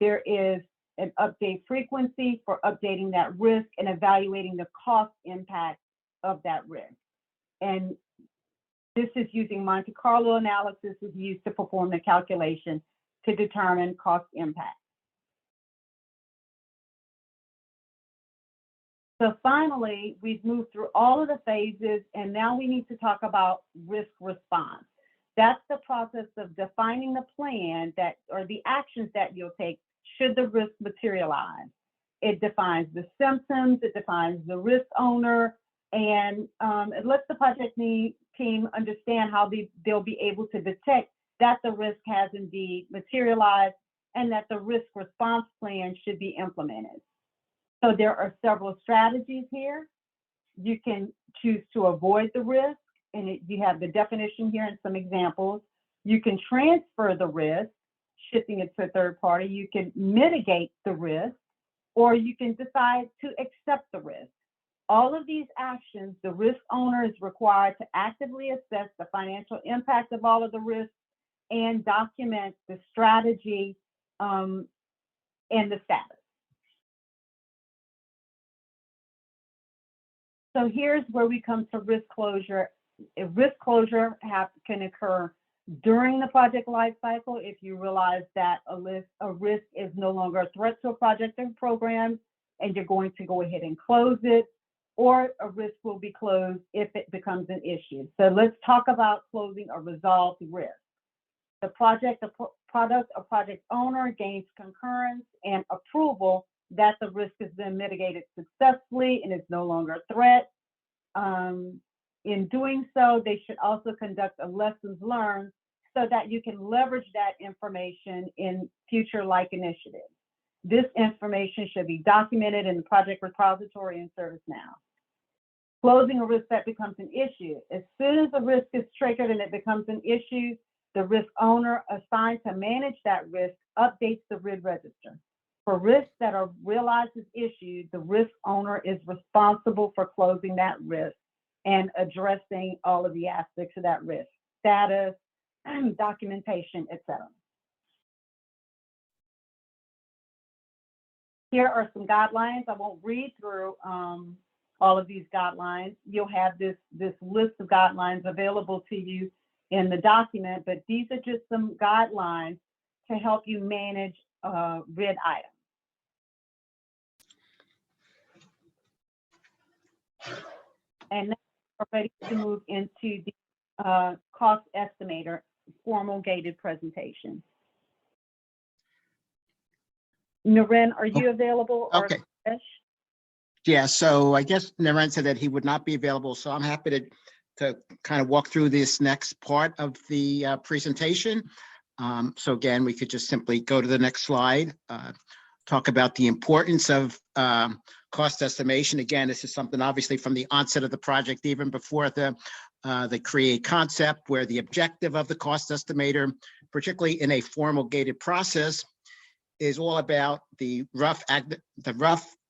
There is an update frequency for updating that risk and evaluating the cost impact of that risk. And this is using Monte Carlo analysis is used to perform the calculation to determine cost impact. So finally, we've moved through all of the phases, and now we need to talk about risk response. That's the process of defining the plan that, or the actions that you'll take should the risk materialize. It defines the symptoms, it defines the risk owner, and it lets the project team understand how they'll be able to detect that the risk has indeed materialized and that the risk response plan should be implemented. So there are several strategies here. You can choose to avoid the risk, and you have the definition here and some examples. You can transfer the risk, shifting it to a third party. You can mitigate the risk, or you can decide to accept the risk. All of these actions, the risk owner is required to actively assess the financial impact of all of the risks and document the strategy and the status. So here's where we come to risk closure. If risk closure can occur during the project life cycle, if you realize that a risk is no longer a threat to a project or program, and you're going to go ahead and close it, or a risk will be closed if it becomes an issue. So let's talk about closing a resolved risk. The product or project owner gains concurrence and approval that the risk has been mitigated successfully and is no longer a threat. In doing so, they should also conduct a lessons learned so that you can leverage that information in future like initiatives. This information should be documented in the project repository in ServiceNow. Closing a risk that becomes an issue. As soon as the risk is triggered and it becomes an issue, the risk owner assigned to manage that risk updates the RID register. For risks that are realized as issues, the risk owner is responsible for closing that risk and addressing all of the aspects of that risk, status, documentation, etc. Here are some guidelines. I won't read through all of these guidelines. You'll have this list of guidelines available to you in the document, but these are just some guidelines to help you manage RID items. And now we're ready to move into the cost estimator formal gated presentation. Naren, are you available? Okay. Or Yeah, so I guess Naren said that he would not be available, so I'm happy to kind of walk through this next part of the presentation. So again, we could just simply go to the next slide, talk about the importance of cost estimation. Again, this is something obviously from the onset of the project, even before the create concept, where the objective of the cost estimator, particularly in a formal gated process, is all about the rough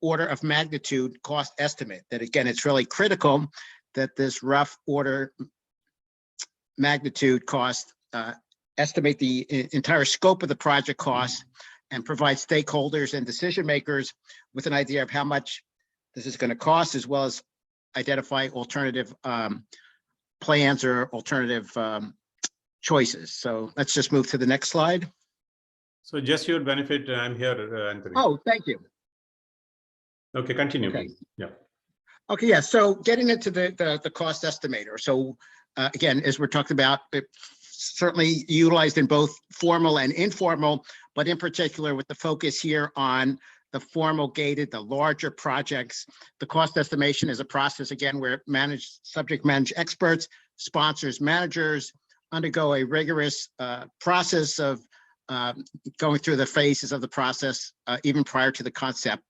order of magnitude cost estimate. That again, it's really critical that this rough order magnitude cost estimate the entire scope of the project costs and provide stakeholders and decision makers with an idea of how much this is going to cost, as well as identify alternative plans or alternative choices. So let's just move to the next slide. So just your benefit, I'm here, Anthony. Oh, thank you. Okay, continue, Okay. please. Yeah. Okay, yeah, so getting into the cost estimator. So again, as we're talking about, certainly utilized in both formal and informal, but in particular with the focus here on the formal gated, the larger projects. The cost estimation is a process, again, where subject matter experts, sponsors, managers undergo a rigorous process of going through the phases of the process, even prior to the concept,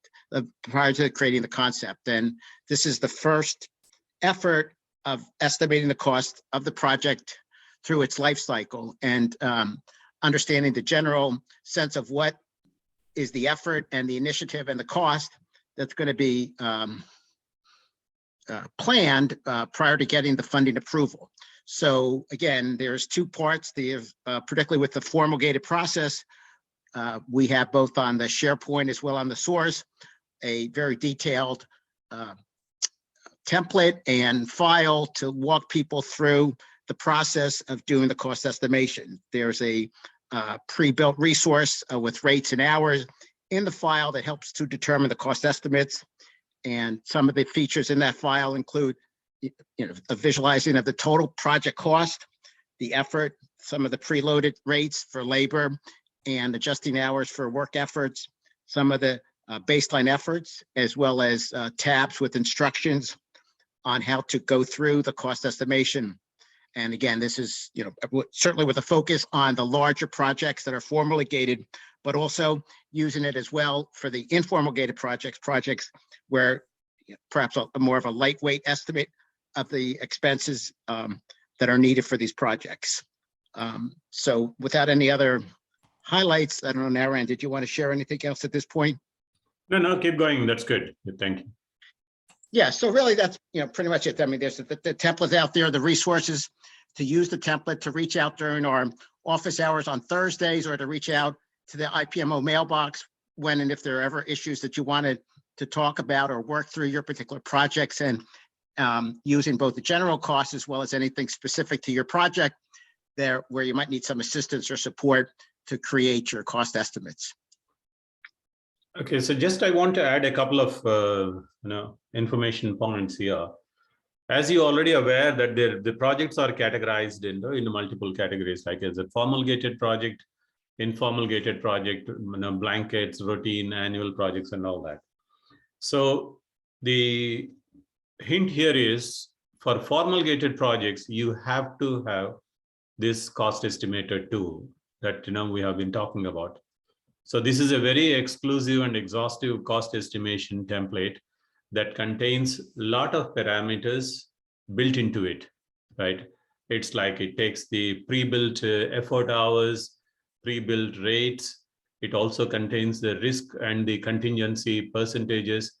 prior to creating the concept. And this is the first effort of estimating the cost of the project through its life cycle and understanding the general sense of what is the effort and the initiative and the cost that's going to be planned prior to getting the funding approval. So again, there's two parts, particularly with the formal gated process. We have both on the SharePoint as well on the source, a very detailed template and file to walk people through the process of doing the cost estimation. There's a pre-built resource with rates and hours in the file that helps to determine the cost estimates. And some of the features in that file include, a visualizing of the total project cost, the effort, some of the preloaded rates for labor, and adjusting hours for work efforts, some of the baseline efforts, as well as tabs with instructions on how to go through the cost estimation. And again, this is, certainly with a focus on the larger projects that are formally gated, but also using it as well for the informal gated projects where perhaps a more of a lightweight estimate of the expenses that are needed for these projects. So without any other highlights, I don't know, Naren, did you want to share anything else at this point? No, keep going. That's good. Thank you. Yeah, so really that's, pretty much it. I mean, there's the templates out there, the resources to use the template to reach out during our office hours on Thursdays, or to reach out to the IPMO mailbox when and if there are ever issues that you wanted to talk about or work through your particular projects, and using both the general costs as well as anything specific to your project there where you might need some assistance or support to create your cost estimates. Okay, so just I want to add a couple of information points here. As you already aware that the projects are categorized in multiple categories, like as a formal gated project, informal gated project, blankets, routine, annual projects, and all that. So the hint here is for formal gated projects, you have to have this cost estimator tool that we have been talking about. So this is a very exclusive and exhaustive cost estimation template that contains a lot of parameters built into it, right? It's like it takes the pre-built effort hours, pre-built rates. It also contains the risk and the contingency percentages.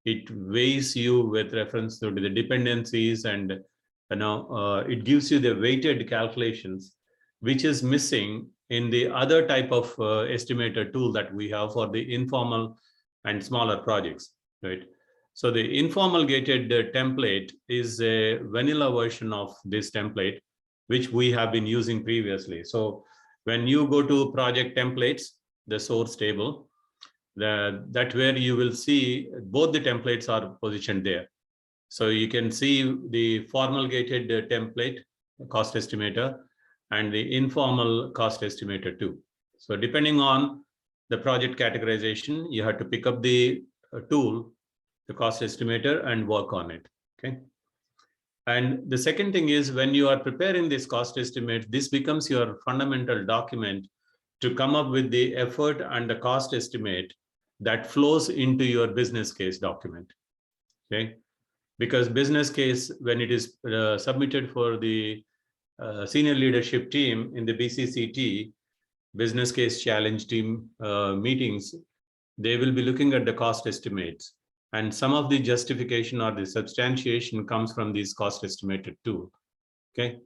It weighs you with reference to the dependencies, and it gives you the weighted calculations, which is missing in the other type of estimator tool that we have for the informal and smaller projects, right? So the informal gated template is a vanilla version of this template, which we have been using previously. So when you go to project templates, the source table, that where you will see both the templates are positioned there. So you can see the formal gated template, cost estimator, and the informal cost estimator too. So depending on the project categorization, you have to pick up the tool, the cost estimator, and work on it, okay? And the second thing is, when you are preparing this cost estimate, this becomes your fundamental document to come up with the effort and the cost estimate that flows into your business case document, okay? Because business case, when it is submitted for the senior leadership team in the BCCT, business case challenge team meetings, they will be looking at the cost estimates. And some of the justification or the substantiation comes from this cost estimated tool, okay?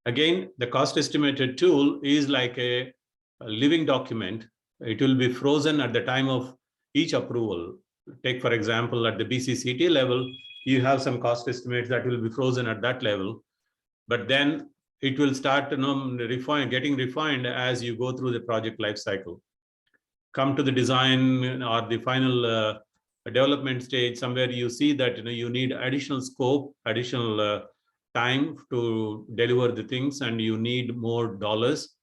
Again, the cost estimated tool is like a living document. It will be frozen at the time of each approval. Take, for example, at the BCCT level, you have some cost estimates that will be frozen at that level, but then it will start getting refined as you go through the project life cycle. Come to the design or the final development stage, somewhere you see that you need additional scope, additional time to deliver the things, and you need more dollars.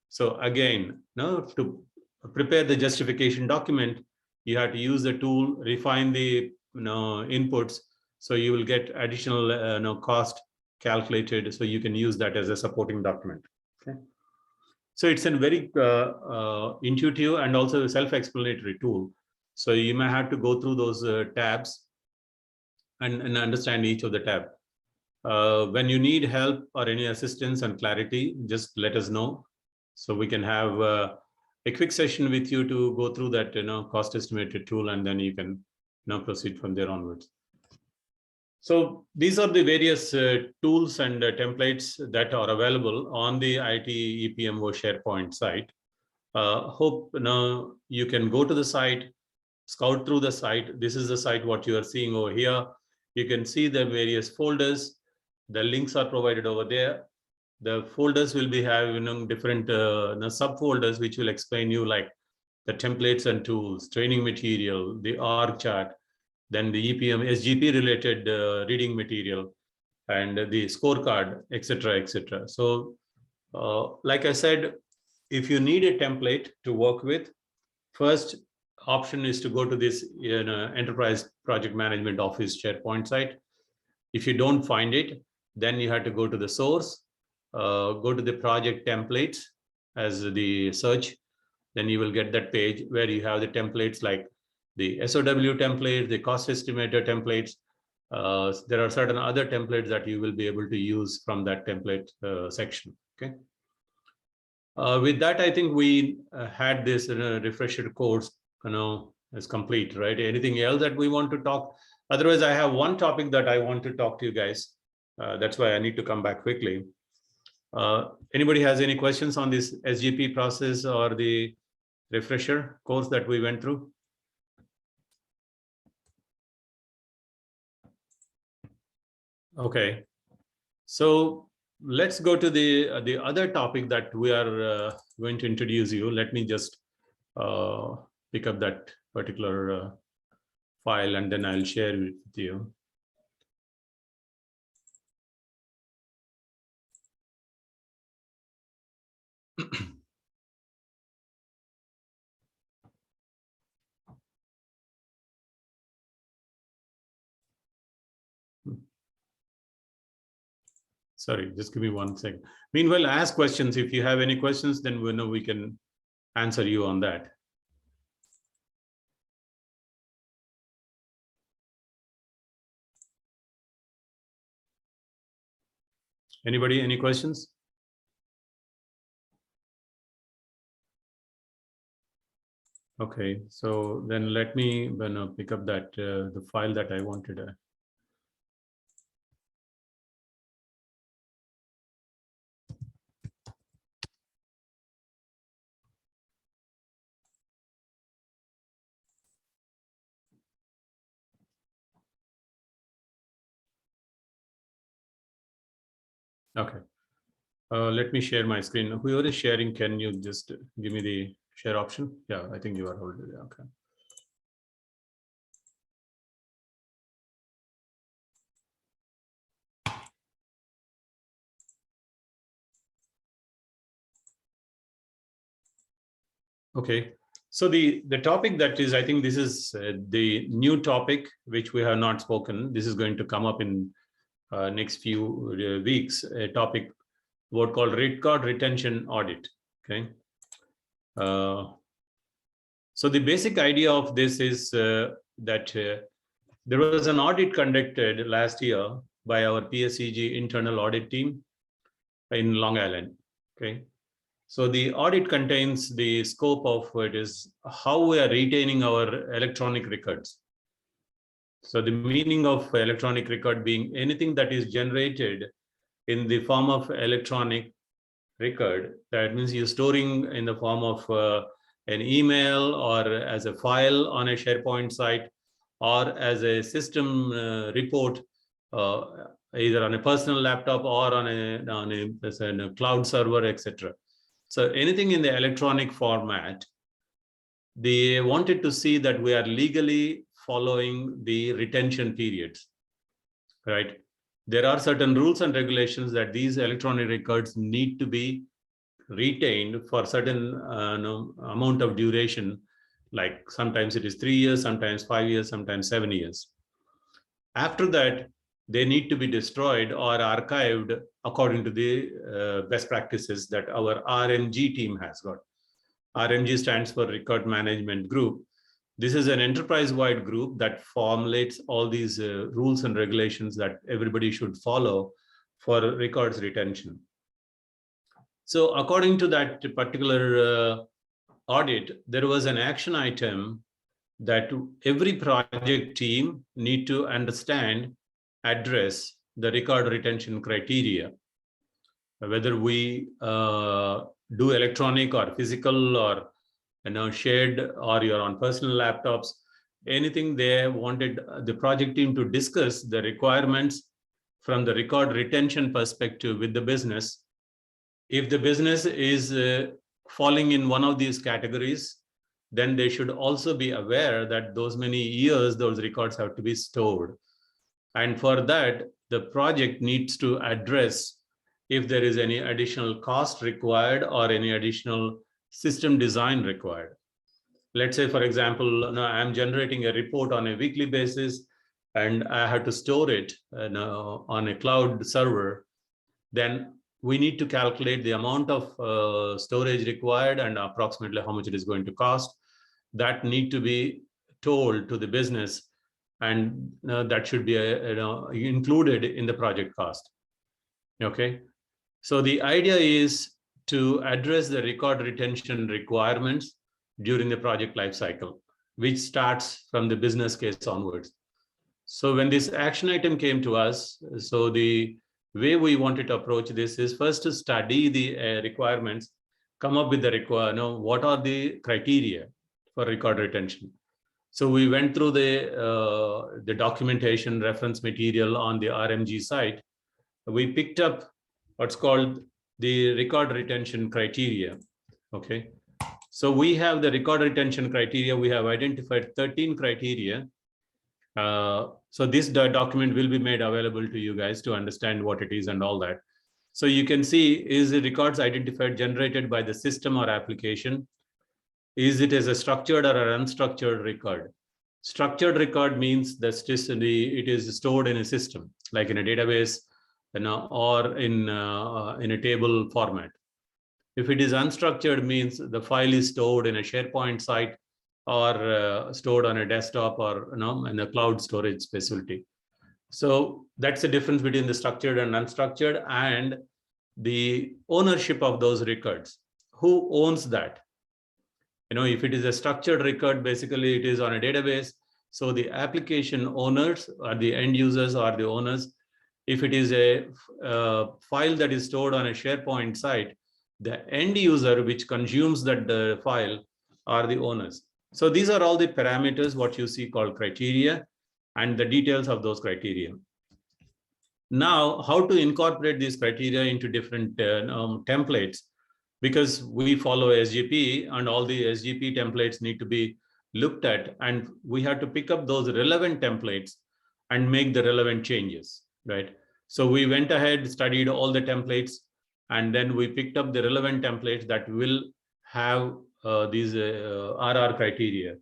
So again, to prepare the justification document, you have to use the tool, refine the inputs, so you will get additional cost calculated, so you can use that as a supporting document, okay? So it's a very intuitive and also self-explanatory tool. So you may have to go through those tabs and understand each of the tab. When you need help or any assistance and clarity, just let us know, so we can have a quick session with you to go through that cost estimated tool, and then you can proceed from there onwards. So these are the various tools and templates that are available on the IT EPMO SharePoint site. Hope now you can go to the site, scout through the site. This is the site what you are seeing over here. You can see the various folders. The links are provided over there. The folders will be having different subfolders which will explain you like the templates and tools, training material, the org chart, then the EPM SGP related reading material, and the scorecard, etc., etc. So like I said, if you need a template to work with, first option is to go to this Enterprise Project Management Office SharePoint site. If you don't find it, then you have to go to the source, go to the project templates as the search. Then you will get that page where you have the templates like the SOW template, the cost estimator templates. There are certain other templates that you will be able to use from that template section. Okay. With that, I think we had this refresher course, is complete, right? Anything else that we want to talk? Otherwise, I have one topic that I want to talk to you guys. That's why I need to come back quickly. Anybody has any questions on this SGP process or the refresher course that we went through? Okay, so let's go to the other topic that we are going to introduce you. Let me just pick up that particular file and then I'll share it with you. Sorry, just give me 1 second. Meanwhile, ask questions. If you have any questions, then we know we can answer you on that. Anybody, any questions? Okay, so then let me pick up that the file that I wanted. Okay, let me share my screen. Whoever is sharing, can you just give me the share option? Yeah, I think you are already, okay. Okay, so the topic that is, I think this is the new topic which we have not spoken. This is going to come up in next few weeks, a topic what called record retention audit. Okay, so the basic idea of this is that there was an audit conducted last year by our PSEG internal audit team in Long Island. Okay, so the audit contains the scope of it is how we are retaining our electronic records. So the meaning of electronic record being anything that is generated in the form of electronic record. That means you're storing in the form of an email or as a file on a SharePoint site or as a system report, either on a personal laptop or on a cloud server, etc. So anything in the electronic format, they wanted to see that we are legally following the retention periods, right? There are certain rules and regulations that these electronic records need to be retained for certain amount of duration, like sometimes it is 3 years, sometimes 5 years, sometimes 7 years. After that, they need to be destroyed or archived according to the best practices that our RMG team has got. RMG stands for Record Management Group. This is an enterprise-wide group that formulates all these rules and regulations that everybody should follow for records retention. So according to that particular audit, there was an action item that every project team need to understand address the record retention criteria, whether we do electronic or physical or shared or you're on personal laptops, anything they wanted the project team to discuss the requirements from the record retention perspective with the business. If the business is falling in one of these categories, then they should also be aware that those many years those records have to be stored. And for that, the project needs to address if there is any additional cost required or any additional system design required. Let's say, for example, I'm generating a report on a weekly basis and I have to store it on a cloud server. Then we need to calculate the amount of storage required and approximately how much it is going to cost. That need to be told to the business, and that should be included in the project cost. Okay, so the idea is to address the record retention requirements during the project lifecycle, which starts from the business case onwards. So when this action item came to us, so the way we wanted to approach this is first to study the requirements, come up with the what are the criteria for record retention. So we went through the documentation reference material on the RMG site. We picked up what's called the record retention criteria. Okay, so we have the record retention criteria. We have identified 13 criteria. So this document will be made available to you guys to understand what it is and all that. So you can see, is the records identified generated by the system or application? Is it as a structured or an unstructured record? Structured record means that it is stored in a system, like in a database, or in a table format. If it is unstructured, means the file is stored in a SharePoint site or stored on a desktop or in a cloud storage facility. So that's the difference between the structured and unstructured, and the ownership of those records. Who owns that? If it is a structured record, basically it is on a database. So the application owners or the end users are the owners. If it is a file that is stored on a SharePoint site, the end user which consumes that file are the owners. So these are all the parameters, what you see called criteria, and the details of those criteria. Now, how to incorporate these criteria into different templates? Because we follow SGP and all the SGP templates need to be looked at, and we have to pick up those relevant templates and make the relevant changes, right? So we went ahead, studied all the templates, and then we picked up the relevant templates that will have these RR criteria,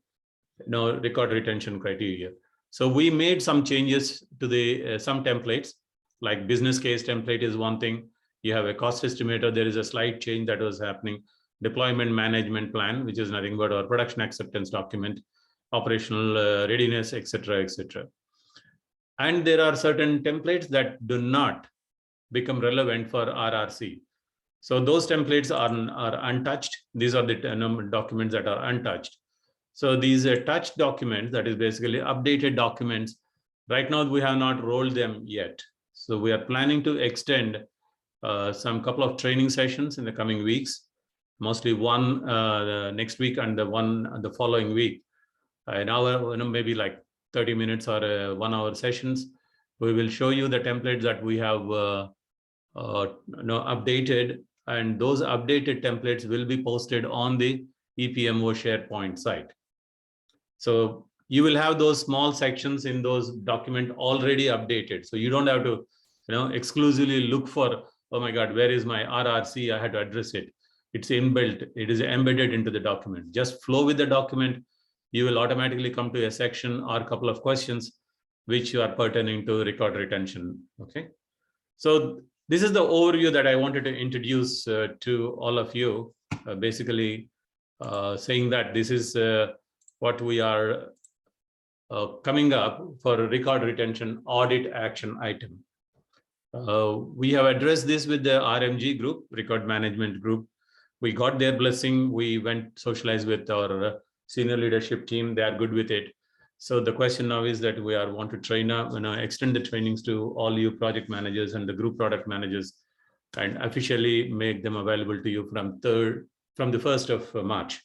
record retention criteria. So we made some changes to the some templates, like business case template is one thing. You have a cost estimator, there is a slight change that was happening. Deployment management plan, which is nothing but our production acceptance document, operational readiness, etc., etc. And there are certain templates that do not become relevant for RRC. So those templates are untouched. These are the documents that are untouched. So these are touched documents, that is basically updated documents. Right now, we have not rolled them yet. So we are planning to extend some couple of training sessions in the coming weeks, mostly one next week and the one the following week. An hour, maybe like 30 minutes or 1 hour sessions. We will show you the templates that we have updated, and those updated templates will be posted on the EPMO SharePoint site. So you will have those small sections in those documents already updated. So you don't have to exclusively look for, oh my God, where is my RRC? I had to address it. It's inbuilt. It is embedded into the document. Just flow with the document. You will automatically come to a section or a couple of questions which are pertaining to record retention. Okay. So this is the overview that I wanted to introduce to all of you, basically saying that this is what we are coming up for a record retention audit action item. We have addressed this with the RMG group, record management group. We got their blessing. We went socialized with our senior leadership team. They are good with it. So the question now is that we want to train up, extend the trainings to all you project managers and the group product managers, and officially make them available to you from the 1st of March.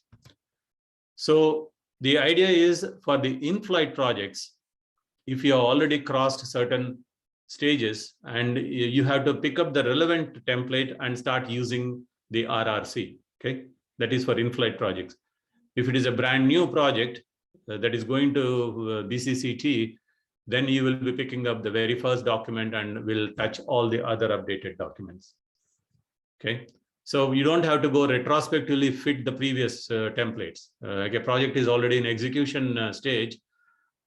So the idea is for the in-flight projects, if you have already crossed certain stages and you have to pick up the relevant template and start using the RRC, okay? That is for in-flight projects. If it is a brand new project that is going to BCCT, then you will be picking up the very first document and will touch all the other updated documents, okay? So you don't have to go retrospectively fit the previous templates. Like a project is already in execution stage,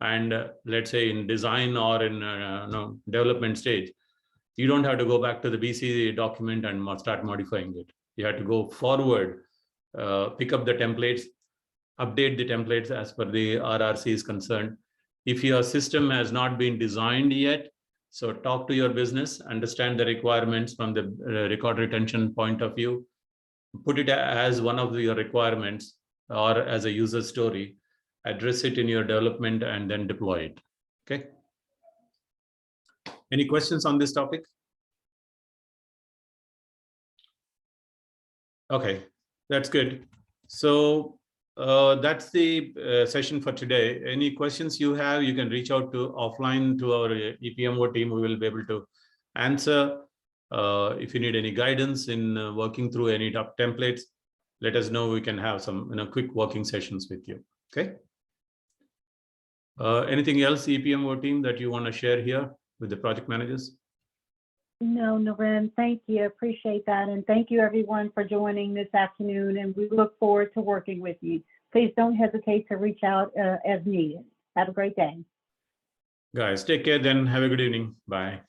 and let's say in design or in development stage, you don't have to go back to the BC document and start modifying it. You have to go forward, pick up the templates, update the templates as per the RRC is concerned. If your system has not been designed yet, so talk to your business, understand the requirements from the record retention point of view, put it as one of your requirements or as a user story, address it in your development and then deploy it, okay? Any questions on this topic? Okay, that's good. So that's the session for today. Any questions you have, you can reach out to offline to our EPMO team. We will be able to answer. If you need any guidance in working through any top templates, let us know. We can have some quick working sessions with you, okay? Anything else, EPMO team, that you want to share here with the project managers? No, Naren, thank you. Appreciate that. And thank you everyone for joining this afternoon. And we look forward to working with you. Please don't hesitate to reach out as needed. Have a great day. Guys, take care then. Have a good evening. Bye.